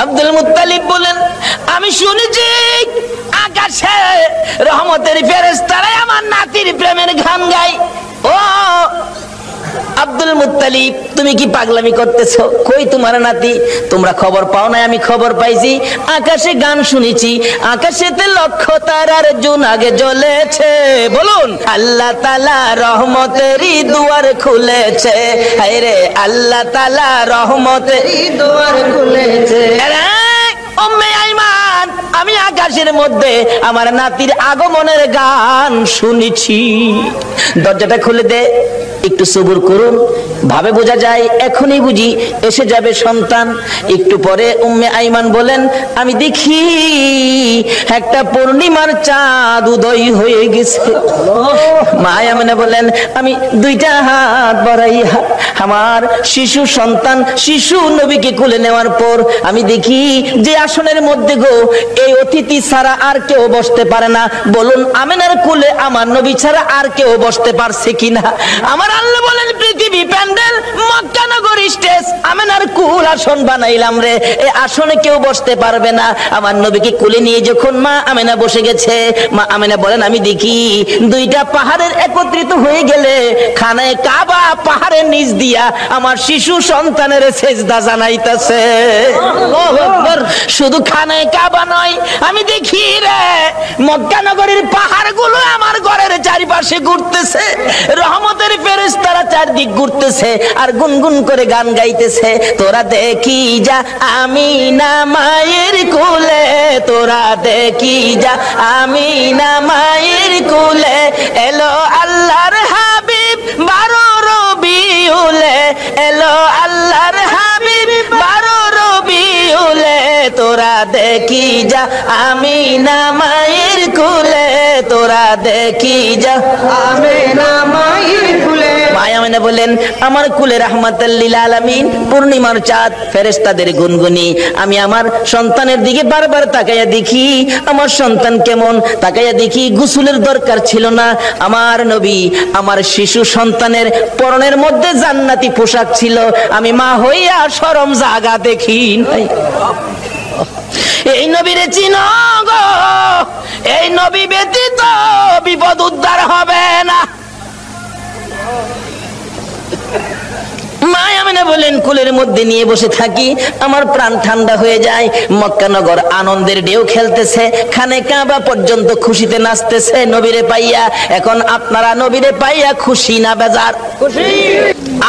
আব্দুল মুত্তালিব বলেন, আমি শুনেছি আকাশে রহমতের ফেরেশতারা আমার নাতির প্রেমের গান গায়। ও আব্দুল মুত্তালিব, তুমি কি পাগলামি করতেছো? কই তোমার নাতি? তোমরা খবর পাও না? আমি খবর পাইছি, আকাশে গান শুনেছি, আকাশেতে লক্ষ তারার জোনাগে জ্বলেছে। বলুন, আল্লাহ তাআলা রহমতেরই দুয়ার খুলেছে। হায়রে আল্লাহ তাআলা রহমতেরই দুয়ার খুলেছে। উম্মে আইমান, আমি আকাশের মধ্যে আমার নাতির আগমনের গান শুনেছি। দরজাটা খুলে দে, একটু সবুর করুন, ভাবে বোঝা যায় এখনই বুঝি এসে যাবে সন্তান। একটু পরে উম্মে আইমান বলেন, আমি দেখি একটা পূর্ণিমার চাঁদ উদয় হয়ে গেছে। মা আমেনা বলেন, আমি দুইটা হাত বাড়াইয়া আমার শিশু সন্তান শিশু নবীকে কোলে নেওয়ার পর আমি দেখি যে আসনের মধ্যে গো এই অতিথি ছাড়া আর কেউ বসতে পারে না। বলুন, আমেনার কোলে আমার নবী ছাড়া আর কেউ বসতে পারছে কিনা? আমার আল্লাহ বলেন, পৃথিবী প্যান্ডেল, মক্কা নগর স্টেজ, আমেনার কুল আসন বানাইলাম রে, এই আসনে কেউ বসতে পারবে না। আমার নবীকে কোলে নিয়ে যখন মা আমেনা বসে গেছে, মা আমেনা বলেন, আমি দেখি দুইটা পাহাড়ের একত্রিত হয়ে গেলে খানায়ে কাবা পাহাড়ের নিচ দিয়া আমার শিশু সন্তানের সেজদা জানাইতেছে। শুধু খানায়ে কাবা নয়, আমি দেখি রে মক্কা নগরীর পাহাড়গুলো আমার ঘরের চারিপাশে ঘুরতেছে, রহমতের ফেরেশতারা চারদিক ঘুরতেছে আর গুনগুন করে গান গাইতেছে। তোরা দেখি যা আমিনা মায়ের কোলে, তোরা দেখি যা আমিনা মায়ের কোলে, এলো আল্লাহর হাবিব 12 রবিউলে, এলো আল্লাহর হাবিব 12 রবিউলে, তোরা দেখি যা আমিনা মায়ের কোলে, তোরা দেখি যা আমিনা মায়ের কোলে। আমেনা বলেন, আমার কুলে রাহমাতাল লিল আলামিন পূর্ণিমার চাঁদ, ফেরেশতাদের গুনগুনি। আমি আমার সন্তানের দিকে বারবার তাকাইয়া দেখি আমার সন্তান কেমন, তাকাইয়া দেখি গোসলের দরকার ছিল না। আমার নবী আমার শিশু সন্তানের পরনের মধ্যে জান্নাতি পোশাক ছিল, আমি মা হইয়া শরম জাগা দেখি নাই। এই নবীরে চিনো গো, এই নবী ব্যতীত বিপদ উদ্ধার হবে না। মা আমেনা বলেন, কুলের মধ্যে নিয়ে বসে থাকি, আমার প্রাণ ঠান্ডা হয়ে যায়। মক্কা নগর আনন্দের ঢেউ খেলতেছে, খানে কাবা পর্যন্ত খুশিতে নাচতেছে নবীরে পাইয়া। এখন আপনারা নবীরে পাইয়া খুশি না বেজার? খুশি।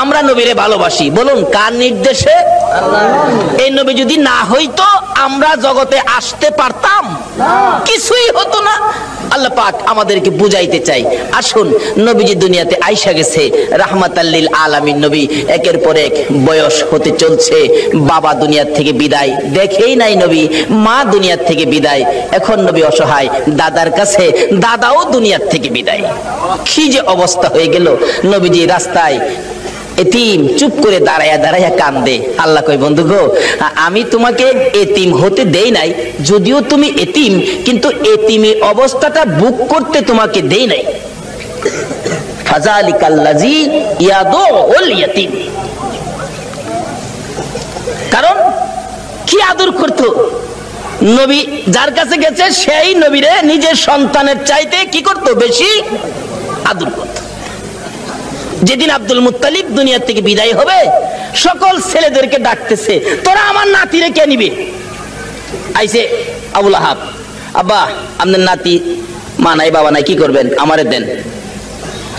আমরা নবীরে ভালোবাসি, বলুন কার নির্দেশে? এই নবী যদি না হইতো আমরা জগতে আসতে পারতাম? কিছুই হতো না। আল্লাহ পাক আমাদেরকে বুঝাইতে চাই, আসুন নবীজি দুনিয়াতে আইসা গেছে রাহমাতাল লিল আলামিন নবী, একের পর এক বয়স হতে চলছে, বাবা দুনিয়ার থেকে বিদায়, দেখেই নাই নবী, মা দুনিয়ার থেকে বিদায়, এখন নবী অসহায়, দাদার কাছে, দাদাও দুনিয়ার থেকে বিদায়। কি যে অবস্থা হয়ে গেল। নবীজি রাস্তায় এতিম চুপ করে দাঁড়ায়া দাঁড়ায়া কান্দে। আল্লাহ কই, বন্ধু গো, আমি তোমাকে এতিম হতে দেই নাই, যদিও তুমি এতিম, কিন্তু এতিমি অবস্থাটা বুক করতে তোমাকে দেই নাই। ফাযালিকাল্লাযী ইয়াদুল ইয়াতীম, কারণ কি আদর করতো নবী, যার কাছে গেছে সেই নবীরে নিজের সন্তানের চাইতে কি করতো? বেশি আদর করতো। যেদিন আব্দুল মুত্তালিব দুনিয়া থেকে বিদায় হবে সকল ছেলেদেরকে ডাকতেছে, তোরা আমার নাতিরে কে নিবে? আইছে আবুল আহাব, আব্বা আপনার নাতি মা নাই বাবা নাই, কি করবেন? আমারে দেন।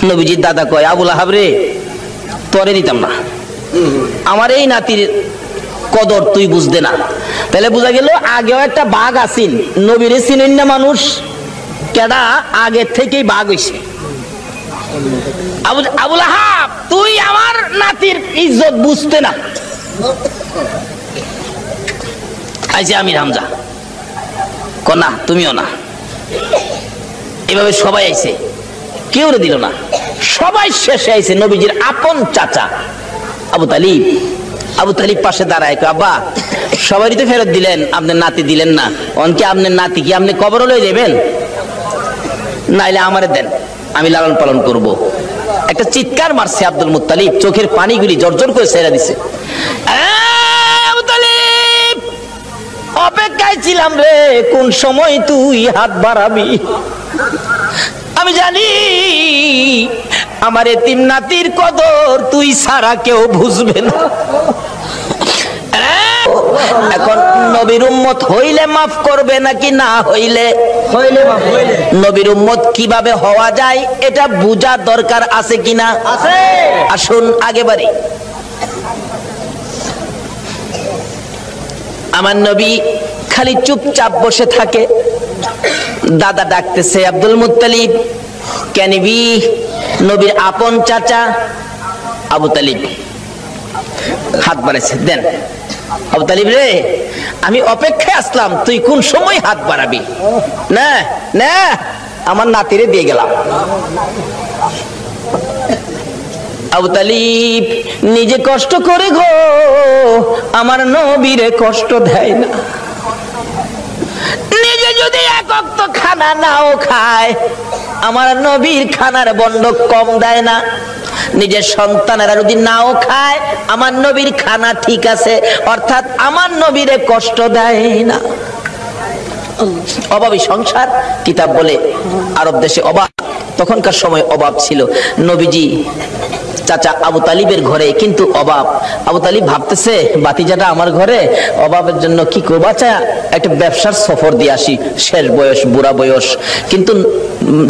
নবীজির দাদা কয়, আবুল আহাব রে, তোরে দিতাম না, আমার এই নাতির কদর তুই বুঝতে না। তাহলে বোঝা গেল আগেও একটা বাঘ আসিন, নবীরে চিনেন না মানুষ, কেডা আগে থেকেই বাঘ হইছে। আবুল আহাব তুই আমার নাতির ইজ্জত বুঝতে না। আইছে আমির হামজা, কনা তুমিও না। এভাবে সবাই আইছে, কেউ দিল না, সবাই শেষে আইছে নবীজির আপন চাচা আবু তালিব। আবু তালিব পাশে দাঁড়ায়, আব্বা সবারই তো ফেরত দিলেন, আপনার নাতি দিলেন না, অনকে আপনার নাতি কি আপনি কবর লয়ে যাবেন? নাইলে আমারে দেন, আমি লালন পালন করব। একটা চিৎকার মারছে আব্দুল মুত্তালিব, চোখের পানিগুলি জর্জর করে ছেড়ে দিছে। আবু তালিব অপেক্ষায় ছিলাম রে, কোন সময় তুই হাত বাড়াবি। আমি জানি আমার এতিম নাতির কদর তুই ছাড়া কেউ বুঝবে না। এখন নবীর উম্মত হইলে মাফ করবে নাকি না হইলে? নবীর উম্মত কিভাবে হওয়া যায় এটা বুঝা দরকার আছে কিনা? আসুন আগে বাড়ি। আমার নবী খালি চুপচাপ বসে থাকে। দাদা ডাকতেছে, আব্দুল মুত্তালিব কেনিবি? নবীর আপন চাচা আবু তালিব হাত বাড়াইছে, দেন। আবু তালিব রে, আমি অপেক্ষায় আসলাম, তুই কোন সময় হাত বাড়াবি? না না, আমার নাতিরে দিয়ে গেলাম। আবু তালিব নিজে কষ্ট করে গো, আমার নবীরে কষ্ট দেয় না। নিজে যদি এক ওয়াক্ত খানা নাও খায়, আমার নবীর খানার বন্ডক কম দেয় না। নিজের সন্তানেরা যদি নাও খায়, আমার নবীর খানা ঠিক আছে, অর্থাৎ আমার নবীরে কষ্ট দেয় না। অভাবী সংসার, কিতাব বলে আরব দেশে অভাব, তখনকার সময় অভাব ছিল। নবীজি চাচা আবু তালিবের ঘরে কিন্তু অভাব। আবু তালিব ভাবতেছে, বাতিজাটা আমার ঘরে, অভাবের জন্য কি করবো, আচ্ছা একটা ব্যবসার সফর দিয়ে আসি। শেষ বয়স, বুড়া বয়স, কিন্তু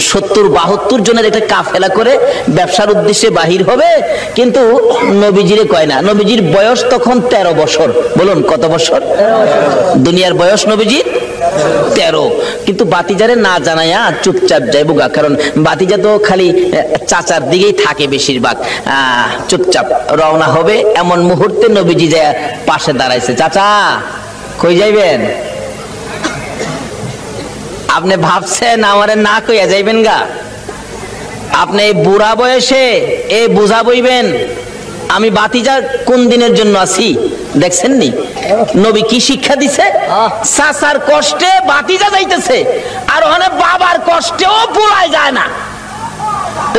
70-72 জনের একটা কাফেলা করে ব্যবসার উদ্দেশ্যে বাহির হবে। কিন্তু নবীজিরে কয় না, নবীজির বয়স তখন 13 বছর। বলুন কত বছর? দুনিয়ার বয়স নবীজির 13। কিন্তু বাতিজারে না জানাইয়া চুপচাপ যাইবো গা, কারণ বাতিজা তো খালি চাচার দিকেই থাকে বেশিরভাগ। চুপচাপ রওনা হবে, এমন মুহূর্তে নবীজি যায় পাশে দাঁড়াইছে। চাচা কই যাইবেন? আপনি ভাবছেন আমারে না কইয়া যাইবেন গা? আপনি বুড়া বয়সে এ বুঝা বইবেন আমি বাতিজা কোন দিনের জন্য আছি? দেখছেন নি নবী কি শিক্ষা দিছে? চাচার কষ্টে বাতিজা যাইতেছে, আর ওখানে বাবার কষ্টেও ভুলাই যায় না।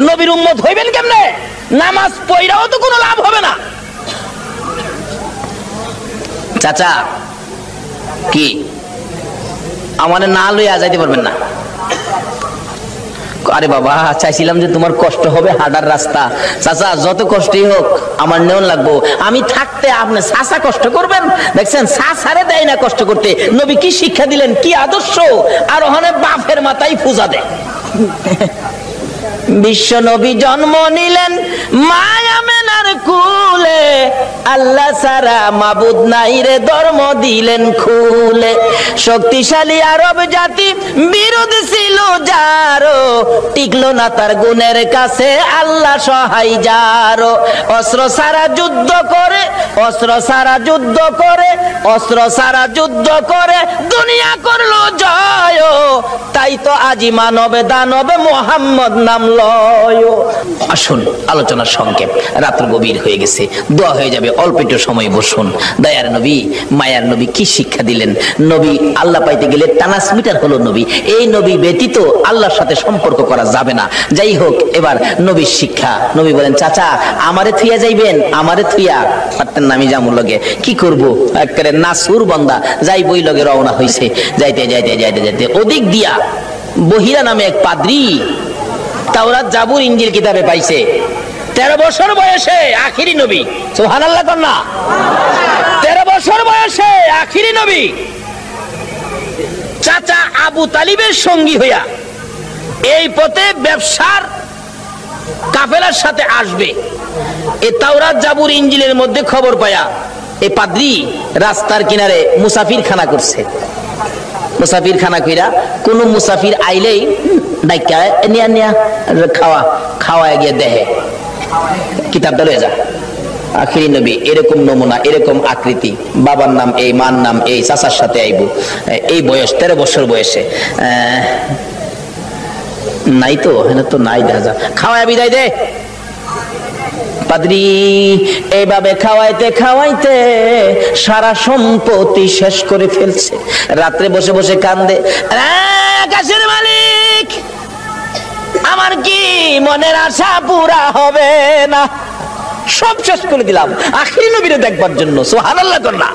নবীর উম্মত হইবেন কেমনে? নামাজ পড়াও তো কোনো লাভ হবে না। চাচা কি আমারে না লইয়া যাইতে পারবেন না? আরে বাবা, চাইছিলাম যে তোমার কষ্ট হবে হাঁটার রাস্তা। চাচা যত কষ্টই হোক আমার নেওয়া লাগবো, আমি থাকতে আপনি চাচা কষ্ট করবেন? দেখছেন চাচারে দেয় না কষ্ট করতে। নবী কি শিক্ষা দিলেন, কি আদর্শ! আর ওখানে বাপের মাথায় পূজা দেয়। বিশ্ব নবী জন্ম নিলেন মায়া মেনার কুলে, আল্লাহ সারা মাবুদ নাই রে ধর্ম দিলেন খুলে। শক্তিশালী আরব জাতি বিরোধী ছিল যারো, টিকলো না তার গুণের কাছে আল্লাহ সহায় যারো। অস্ত্র সারা যুদ্ধ করে, অস্ত্র সারা যুদ্ধ করে, অস্ত্র সারা যুদ্ধ করে দুনিয়া করলো জয়। তাই তো আজি মানবে দানবে মোহাম্মদ নাম লয়। আসুন আলোচনার সংক্ষেপ, রাত্র গভীর হয়ে গেছে, দোয়া হয়ে যাবে, অল্প একটু সময় বসুন। দয়ার নবী মায়ার নবী কি শিক্ষা দিলেন? নবী আল্লাহ পাইতে গেলে ট্রান্সমিটার হলো নবী। এই নবী ব্যতীত আল্লাহর সাথে সম্পর্ক করা যাবে না। যাই হোক, এবার নবীর শিক্ষা। নবী বলেন, চাচা আমারে থুইয়া যাইবেন? আমারে থুইয়া পারতেন না, আমি যামুর লগে কি করবো, একেবারে নাসুর বান্দা যাই বই লগে রওনা হইছে। যাইতে যাইতে যাইতে যাইতে ওদিক দিয়া বহিরা নামে এক পাদ্রী তাওরাত জাবুর ইনজিল কিতাবে পাইছে। 13 বছর বয়সে আখিরি নবী, সুবহানাল্লাহ কন্যা। 13 বছর বয়সে আখিরি নবী চাচা আবু তালিবের সঙ্গী হইয়া এই পথে ব্যবসার কাফেলার সাথে আসবে। এই তাওরাত জাবুর ইঞ্জিলের মধ্যে খবর পায়া এই পাদ্রী রাস্তার কিনারে মুসাফির খানা করছে। মুসাফির খানা কইরা কোন মুসাফির আইলেই ডাইকা নিয়া নিয়া খাওয়া গিয়ে দেহে কিতাবটা লয়ে যা। আখিরি নবী এরকম নমুনা, এরকম আকৃতি, বাবার নাম এই, মার নাম এই, চাচার সাথে আইব, এই বয়স 13 বছর বয়সে। নাই তো, হ্যাঁ তো নাই, দেখা যা খাওয়ায় বিদায় দে। পাদ্রী এইভাবে খাওয়াইতে খাওয়াইতে সারা সম্পত্তি শেষ করে ফেলছে। রাত্রে বসে বসে কান্দে, আকাশের মালিক আমার কি মনের আশা পুরা হবে না, সব শেষ করে দিলাম আখিরি নবীরে দেখবার জন্য। সুবহানাল্লাহ কন্যা।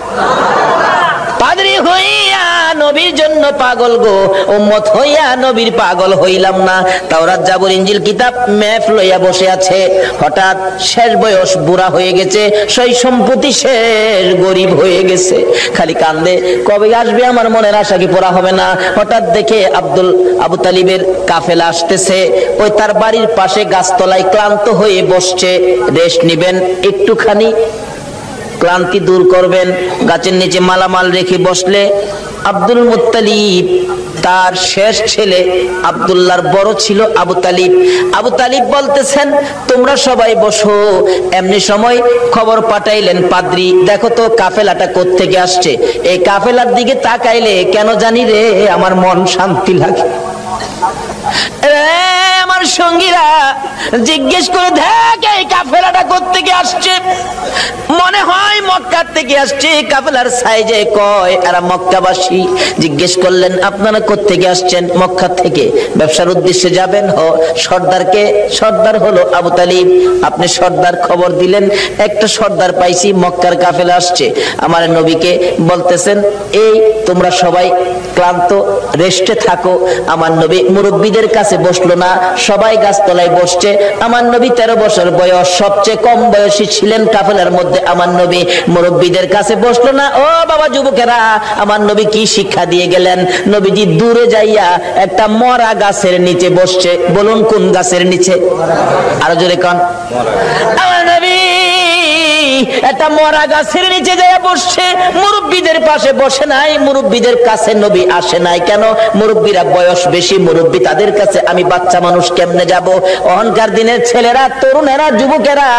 পাদ্রী হইয়া নবীর জন্য পাগল গো, উম্মত হইয়া নবীর পাগল হইলাম না। তাওরাত জাবুর ইঞ্জিল কিতাব ম্যাপ লইয়া বসে আছে। হঠাৎ শেষ বয়স, বুড়া হয়ে গেছে, সেই সম্পত্তি শেষ, গরিব হয়ে গেছে, খালি কান্দে কবে আসবে আমার মনের আশা কি পুরা হবে না। হঠাৎ দেখে আবু তালিবের কাফেলা আসতেছে। ওই তার বাড়ির পাশে গাছতলায় ক্লান্ত হয়ে বসছে। রেস্ট নিবেন, একটুখানি ক্লান্তি দূর করবেন, গাছের নিচে মালামাল রেখে বসলে আব্দুল মুত্তালিব তার শেষ ছেলে আব্দুল্লাহর বড় ছিল আবু তালিব। আবু তালিব বলতেছেন তোমরা সবাই বসো। এমনি সময় খবর পাঠাইলেন, পাদ্রী দেখো তো কাফেলাটা কোত্থেকে আসছে। এই কাফেলার দিকে তাকাইলে কেন জানি রে আমার মন শান্তি লাগে। আমার সঙ্গীরা জিজ্ঞেস করে দেখ এই কাফেলাটা কোত্থেকে আসছে। মনে হয় মক্কা থেকে আসছে। কাফেলার সাইজে কয় এরা মক্কাবাসী। জিজ্ঞেস করলেন আপনারা কোত্থেকে আসছেন? মক্কা থেকে। ব্যবসার উদ্দেশ্যে যাবেন? সর্দারকে? সর্দার হলো আবু তালিব। আপনি সর্দার খবর দিলেন, একটা সর্দার পাইছি, মক্কার কাফেলা আসছে। আমার নবীকে বলতেছেন এই তোমরা সবাই ক্লান্ত, রেস্টে থাকো। আমার নবী মুরব্বীদের কাছে বসলো না, সবাই গাছতলায় বসছে। আমার নবী 13 বছর বয়স, সবচেয়ে কম বয়সী ছিলেন কাফেলার মধ্যে। আমার নবী মুরব্বীদের কাছে বসলো না। ও বাবা যুবকেরা, আমার নবী কি শিক্ষা দিয়ে গেলেন? নবীজি দূরে যাইয়া একটা মরা গাছের নিচে বসছে। বলুন কোন গাছের নিচে? আরো জোরে কোন? আমার নবী একটা মরা গাছের নিচে যাইয়া বসছে। মুরব্বীদের পাশে বসে নাই, মুরব্বীদের কাছে নবী আসে নাই। কেন? মুরব্বীরা বয়স বেশি, মুরব্বী তাদের কাছে, আমি বাচ্চা মানুষ কেমনে যাব? অহংকার দিনের ছেলেরা, তরুণেরা, যুবকেরা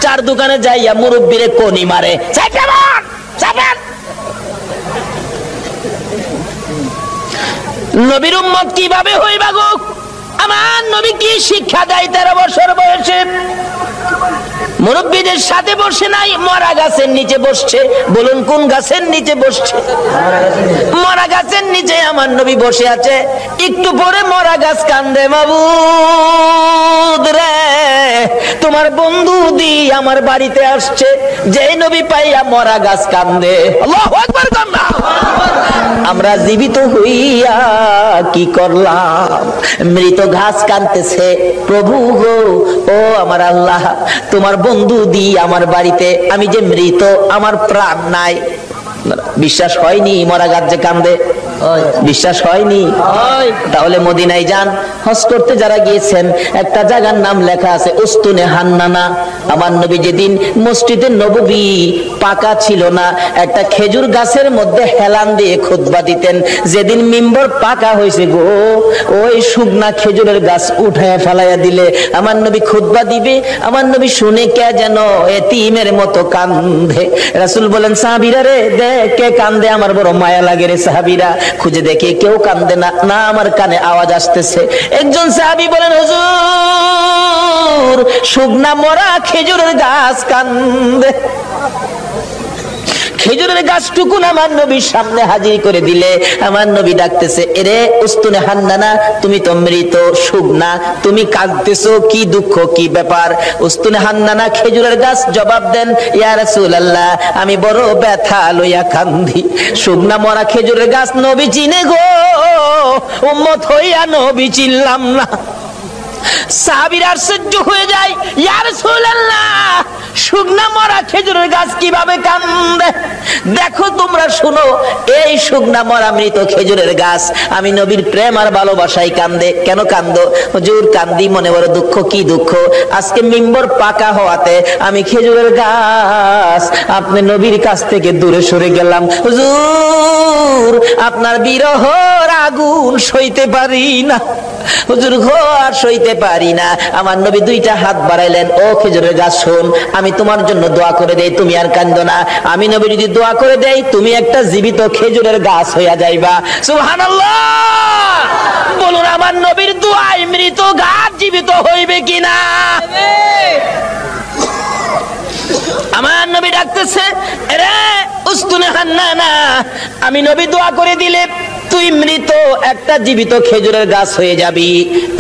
চার দোকানে যাইয়া মুরব্বীরে কোনি মারে। নবীর উম্মত কিভাবে হইবা গো? আমার নবী কি শিক্ষা দেয় 13 বছর বয়সে? মুরব্বীদের সাথে বসে নাই, মরা গাছের নিচে বসছে। বলুন কোন গাছের নিচে বসছে? মরা গাছের নিচে আমার নবী বসে আছে। একটু পরে মরা গাছ কান্দে, মাবুদ রে তোমার বন্ধু দি আমার বাড়িতে আসছে। যে নবী পাইয়া মরা গাছ কান্দে। আল্লাহু আকবার কান্দা। আমরা জীবিত হইয়া কি করলাম? মৃত ঘাস কাঁদতেছে, প্রভু গো ও আমার আল্লাহ, তোমার বন্ধু দি আমার বাড়িতে, আমি যে মৃত, আমার প্রাণ নাই। বিশ্বাস হয়নি মরা গাছ যে কান্দে? বিশ্বাস হয়নি? তাহলে মদিনায় যান, হজ করতে যারা গিয়েছেন, একটা জায়গার নাম লেখা আছে উস্তুনে হান্নানা। আমার নবী যেদিন মসজিদে নববী পাকা ছিল না, একটা খেজুর গাছের মধ্যে হেলান দিয়ে খুতবা দিতেন। যেদিন মিম্বর পাকা হয়েছে গো, ওই শুকনা খেজুরের গাছ উঠায় ফেলাইয়া দিলে আমার নবী খুতবা দিবে। আমার নবী শুনে কে যেন এতিমের মতো কান্দে। রাসূল বলেন সাহাবীরা রে দেখ কে কান্দে, আমার বড় মায়া লাগে রে। সাহাবীরা খুঁজে দেখে কেউ কান্দে না। না, আমার কানে আওয়াজ আসতেছে। একজন সাহাবী বলেন হুজুর শুকনা মরা খেজুরের গাছ কান্দে। খেজুরের গাছটুকুন আমার নবীর সামনে হাজির করে দিলে আমার নবী ডাকতেছে, এরে উস্তুনে হান্নানা, তুমি তো মৃত, শুকনা, তুমি কাঁদতেছো, কি দুঃখ, কি ব্যাপার? উস্তুনে হান্নানা খেজুরের গাছ জবাব দেন, ইয়া রাসূলুল্লাহ আমি বড় ব্যথা লইয়া কান্দি। শুকনা মরা খেজুরের গাছ নবী চিনে গো, উম্মত হইয়া নবী চিনলাম না। সাহাবীরা আশ্চর্য হয়ে যায়, ইয়া রাসূলুল্লাহ, শুকনা মরা খেজুরের গাছ কিভাবে কান্দে? দেখো তোমরা শুনো, এই শুকনা মরা মৃত খেজুরের গাছ আমি নবীর প্রেম আর ভালোবাসায় কান্দে। কেন কান্দো? হুজুর কান্দি মনে বড় দুঃখ। কি দুঃখ? আজকে মিম্বর পাকা হওয়াতে আমি খেজুরের গাছ আপনি নবীর কাছ থেকে দূরে সরে গেলাম। হুজুর আপনার বিরহর আগুন সইতে পারি না, হুজুর গো আর সইতে পারি না। আমার নবী দুইটা হাত বাড়াইলেন, ও খেজুরের গাছ শোন, আমি তোমার জন্য দোয়া করে দেই, তুমি আর কান্দো না। আমি নবী যদি দোয়া করে দেই, তুমি একটা জীবিত খেজুরের গাছ হইয়া যাইবা। সুবহানাল্লাহ। বলুন আমার নবীর দোয়ায় মৃত গাছ জীবিত হইবে কিনা? আমার নবী ডাকতেছে, রে উস্তুনে হান্নানা, আমি নবী দোয়া করে দিলে তুই মৃত একটা জীবিত খেজুরের গাছ হয়ে যাবি।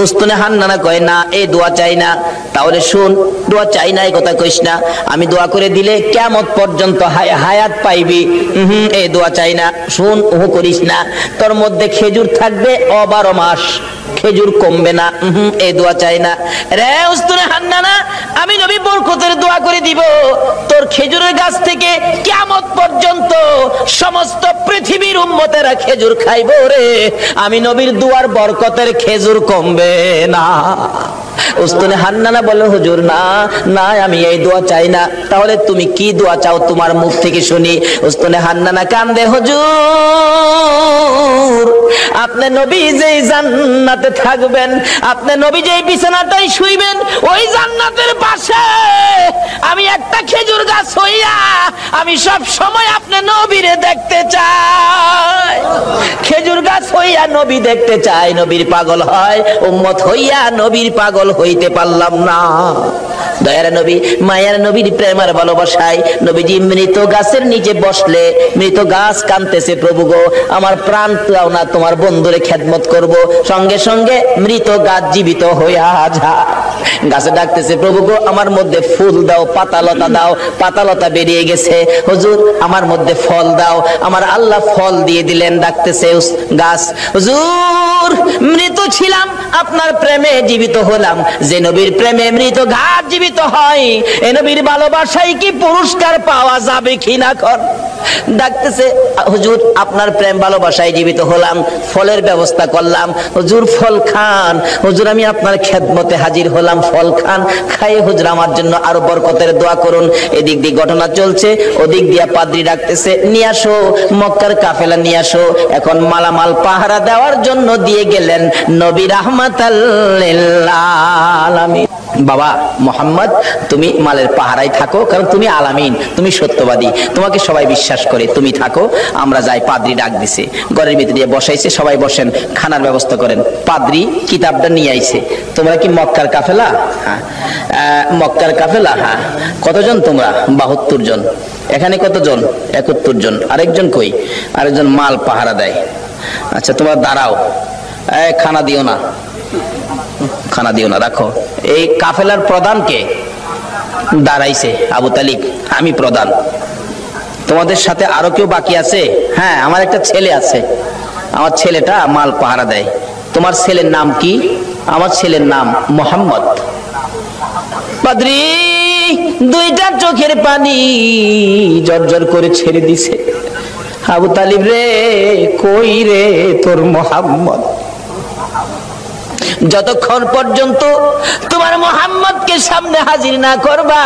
উস্তুনে হান্নানা কয়, না এই দোয়া চাই না। তাহলে শুন, দোয়া চাই না এই কথা কইস না, আমি দোয়া করে দিলে কিয়ামত পর্যন্ত হায়াত পাইবি। এই দোয়া চাই না। শুন, ওহু করিস না, তোর মধ্যে খেজুর থাকবে 12 মাস, খেজুর কমবে না। এই দোয়া চাই না। রে উস্তুনে হান্নানা, আমি নবী বরকতের দোয়া করে দিব, তোর খেজুরের গাছ থেকে কিয়ামত পর্যন্ত সমস্ত পৃথিবীর উম্মতেরা খেজুর খাইব রে। আমি নবীর দুয়ার বরকতের খেজুর কমবে না। উস্তুনে হান্নানা বলে, হুজুর না না, আমি এই দোয়া চাই না। তাহলে তুমি কি দোয়া চাও তোমার মুখ থেকে শুনি। উস্তুনে হান্নানা কান্দে, হুজুর আপনি নবী যেই জান্নাতে থাকবেন, আপনি নবী যেই বিছানাটাই শুইবেন, ওই জান্নাতের পাশে আমি একটা খেজুর গাছ হইয়া আমি সব সময় আপনি নবীরে দেখতে চাই। খেজুর গাছ হইয়া নবী দেখতে চাই। নবীর পাগল হয়, উম্মত হইয়া নবীর পাগল হইতে পারলাম না। দয়ার নবী, মায়ার নবীর প্রেমের ভালোবাসায় নবীজি মৃত গাছের নিচে বসলে মৃত গাছ কাঁদতেছে, প্রভু গো আমার প্রাণ দাও না, তোমার বন্ধুরে খেদমত করব। সঙ্গে সঙ্গে মৃত গাছ জীবিত হইয়া যায়। গাছে ডাকতেছে, প্রভু গো আমার মধ্যে ফুল দাও, পাতালতা দাও। পাতালতা বেরিয়ে গেছে, হুজুর আমার মধ্যে ফল দাও। আমার আল্লাহ ফল দিয়ে দিলেন। ডাকতেছে গাছ, হুজুর মৃত ছিলাম, আপনার প্রেমে জীবিত হলাম। যে নবীর প্রেমে মৃত গাছ জীবিত হয়, এ নবীর ভালোবাসায় কি পুরস্কার পাওয়া যাবে কিনা? কর ডাকতেছে, হুজুর আপনার প্রেম ভালোবাসায় জীবিত হলাম, ফলের ব্যবস্থা করলাম। হুজুর ফল খান। হুজুর আমি আপনার খেদমতে হাজির হলাম, ফল খান। খাই হুজুর আমার জন্য আরো বরকতের দোয়া করুন। এদিক দিয়ে ঘটনা চলছে, ওদিক দিয়ে পাদ্রী ডাকতেছে, নিয়ে আসো মক্কার কাফেলা নিয়ে আসো। এখন মালামাল পাহারা দেওয়ার জন্য দিয়ে গেলেন নবী রাহমাতাল লিল আলামিন। বাবা মোহাম্মদ, তুমি মালের পাহারায় থাকো, কারণ তুমি আলামিন, তুমি সত্যবাদী, তোমাকে সবাই বিশ্বাস করে, তুমি থাকো, আমরা যাই। পাদ্রী ডাক দিছে, ঘরের ভিতরে বসাইছে, সবাই বসেন, খানার ব্যবস্থা করেন। পাদ্রী কিতাবটা নিয়ে আইছে, তোমরা কি মক্কার কাফেলা? হ্যাঁ। মক্কার কাফেলা? হ্যাঁ। কতজন তোমরা? 72 জন। এখানে কতজন? 71 জন। আরেকজন কই? আরেকজন মাল পাহারা দেয়। আচ্ছা তোমরা দাঁড়াও, খানা দিও না, খানা দিও না, রাখো। এই কাফেলার প্রধান কে? দাঁড়াইছে আবু তালিব, আমি প্রধান। তোমাদের সাথে আরো কেউ বাকি আছে? হ্যাঁ, আমার একটা ছেলে আছে, আমার ছেলেটা মাল পাহারা দেয়। তোমার ছেলের নাম কি? আমার ছেলের নাম মোহাম্মদ। পাদ্রী দুইটা চোখের পানি জর্জর করে ছেড়ে দিছে। আবু তালিব রে, কই রে তোর মোহাম্মদ? যতক্ষণ পর্যন্ত তোমার মোহাম্মদকে সামনে হাজির না করবা,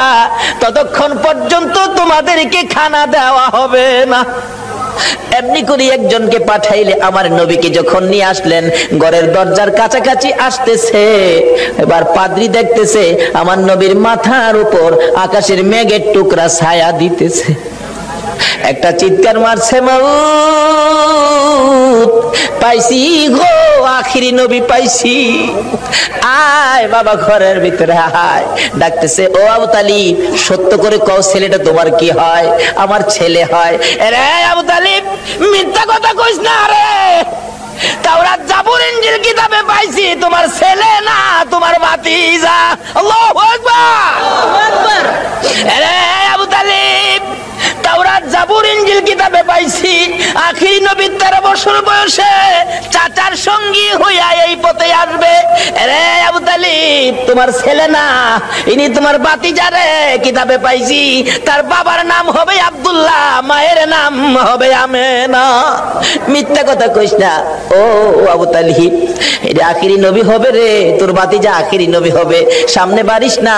ততক্ষণ পর্যন্ত তোমাদেরকে খানা দেওয়া হবে না। এমনি করে একজনকে পাঠাইলে, আমার নবীকে যখন নিয়ে আসলেন, ঘরের দরজার কাছাকাছি আসতেছে, এবার পাদ্রী দেখতেছে আমার নবীর মাথার উপর আকাশের মেঘের টুকরা ছায়া দিতেছে। একটা চিৎকার মারছে, মাউত পাইছি গো, আখিরি নবী পাইছি, আয় বাবা ঘরের ভিতরে আয়। ডাকতেছে, ও আবু তালিব সত্য করে কও, ছেলেটা তোমার কি হয়? আমার ছেলে হয়। রে আবু তালিব মিথ্যা কথা কইস না রে, তাওরাত জাবুর ইনজিল কিতাবে পাইছি তোমার ছেলে না, তোমার ভাতিজা। আল্লাহু আকবার, আল্লাহু আকবার। রে আবু তালিব তাওরাত জাবুর ইনজিল কিতাবে পাইছি আখিরি নবী 13 বছর বয়সে চাচার সঙ্গী হইয়া এই পথে আসবে। রে আবু তালিব, তোমার ছেলে না, ইনি তোমার ভাতিজা রে। কিতাবে পাইছি তার বাবার নাম হবে আব্দুল্লাহ, মায়ের নাম হবে আমেনা। মিথ্যা কথা কইস না ও আবু তালিব, এটা আখিরি নবী হবে রে, তোর ভাতিজা আখিরি নবী হবে। সামনে বাড়িস না,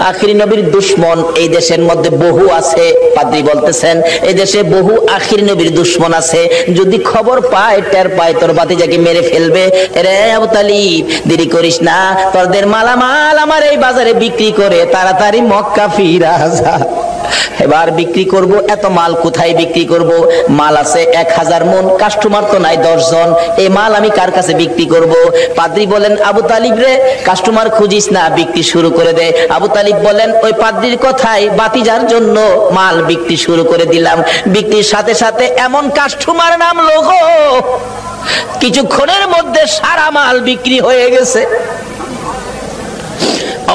আখিরি নবীর দুশমন এই দেশের মধ্যে বহু আছে। পাদ্রী বলতেছেন এই দেশে বহু আখিরি নবীর দুশমন আছে, যদি খবর পায় টের পায় তোর ভাতিজাকে মেরে ফেলবে। রে আবু তালিব, দেরি করিস না, তোদের মালামাল আমার এই বাজারে বিক্রি করে তাড়াতাড়ি মক্কা ফিরা যা। এবার বিক্রি করব, এত মাল কোথায় বিক্রি করব? মাল আছে 1000 মন, কাস্টমার তো নাই 10 জন, এই মাল আমি কার কাছে বিক্রি করব? পাদ্রী বলেন আবু তালিব রে, কাস্টমার খুঁজিস না, বিক্রি শুরু করে দে। আবু তালিব বলেন ওই পাদ্রীর কথাই ভাতিজার জন্য মাল বিক্রি শুরু করে দিলাম। বিক্রির সাথে সাথে এমন কাস্টমার নামলো গো, কিছুক্ষণের মধ্যে সারা মাল বিক্রি হয়ে গেছে।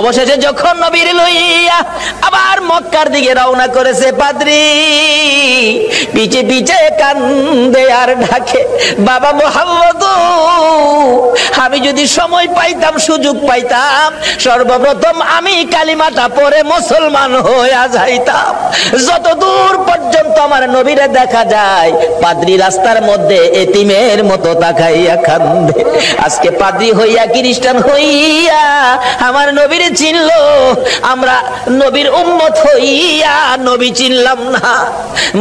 অবশেষে যখন নবীর লইয়া আবার মক্কার দিকে রওনা করেছে, পাদ্রী পিছে পিছে কান্দে আর ডাকে, বাবা মুহাম্মদ, আমি যদি সময় পাইতাম, সুযোগ পাইতাম, সর্বপ্রথম আমি কালিমাটা পড়ে মুসলমান হইয়া যাইতাম। যত দূর পর্যন্ত আমার নবীরে দেখা যায়, পাদ্রী রাস্তার মধ্যে এতিমের মতো তাকাইয়া কান্দে। আজকে পাদ্রী হইয়া, খ্রিস্টান হইয়া আমার নবীর চিনলো, আমরা নবীর উম্মত হইয়া নবী চিনলাম না।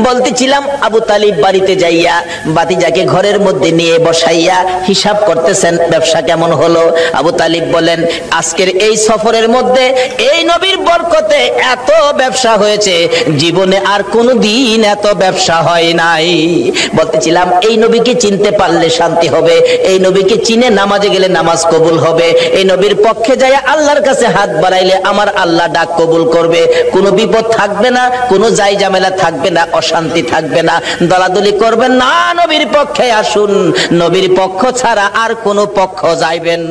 বলতেছিলাম আবু তালিব বাড়িতে যাইয়া ভাতিজাকে ঘরের মধ্যে নিয়ে বসাইয়া হিসাব করতেছেন ব্যবসা কেমন হলো। আবু তালিব বলেন আজকের এই সফরের মধ্যে এই নবীর বরকতে এত ব্যবসা হয়েছে, জীবনে আর কোনো দিন এত ব্যবসা হয় নাই। বলতেছিলাম এই নবীকে চিনতে পারলে শান্তি হবে, এই নবীকে চিনে নামাজে গেলে নামাজ কবুল হবে, এই নবীর পক্ষে যায় আল্লাহর কাছে হাত বাড়াইলে আমার আল্লাহ ডাক কবুল করবে, কোনো বিপদ থাকবে না, কোনো জাই ঝামেলা থাকবে না, অশান্তি থাকবে না। দলাদলি করবেন না, নবীর পক্ষে আসুন, নবীর পক্ষ ছাড়া আর কোনো পক্ষ যাইবেন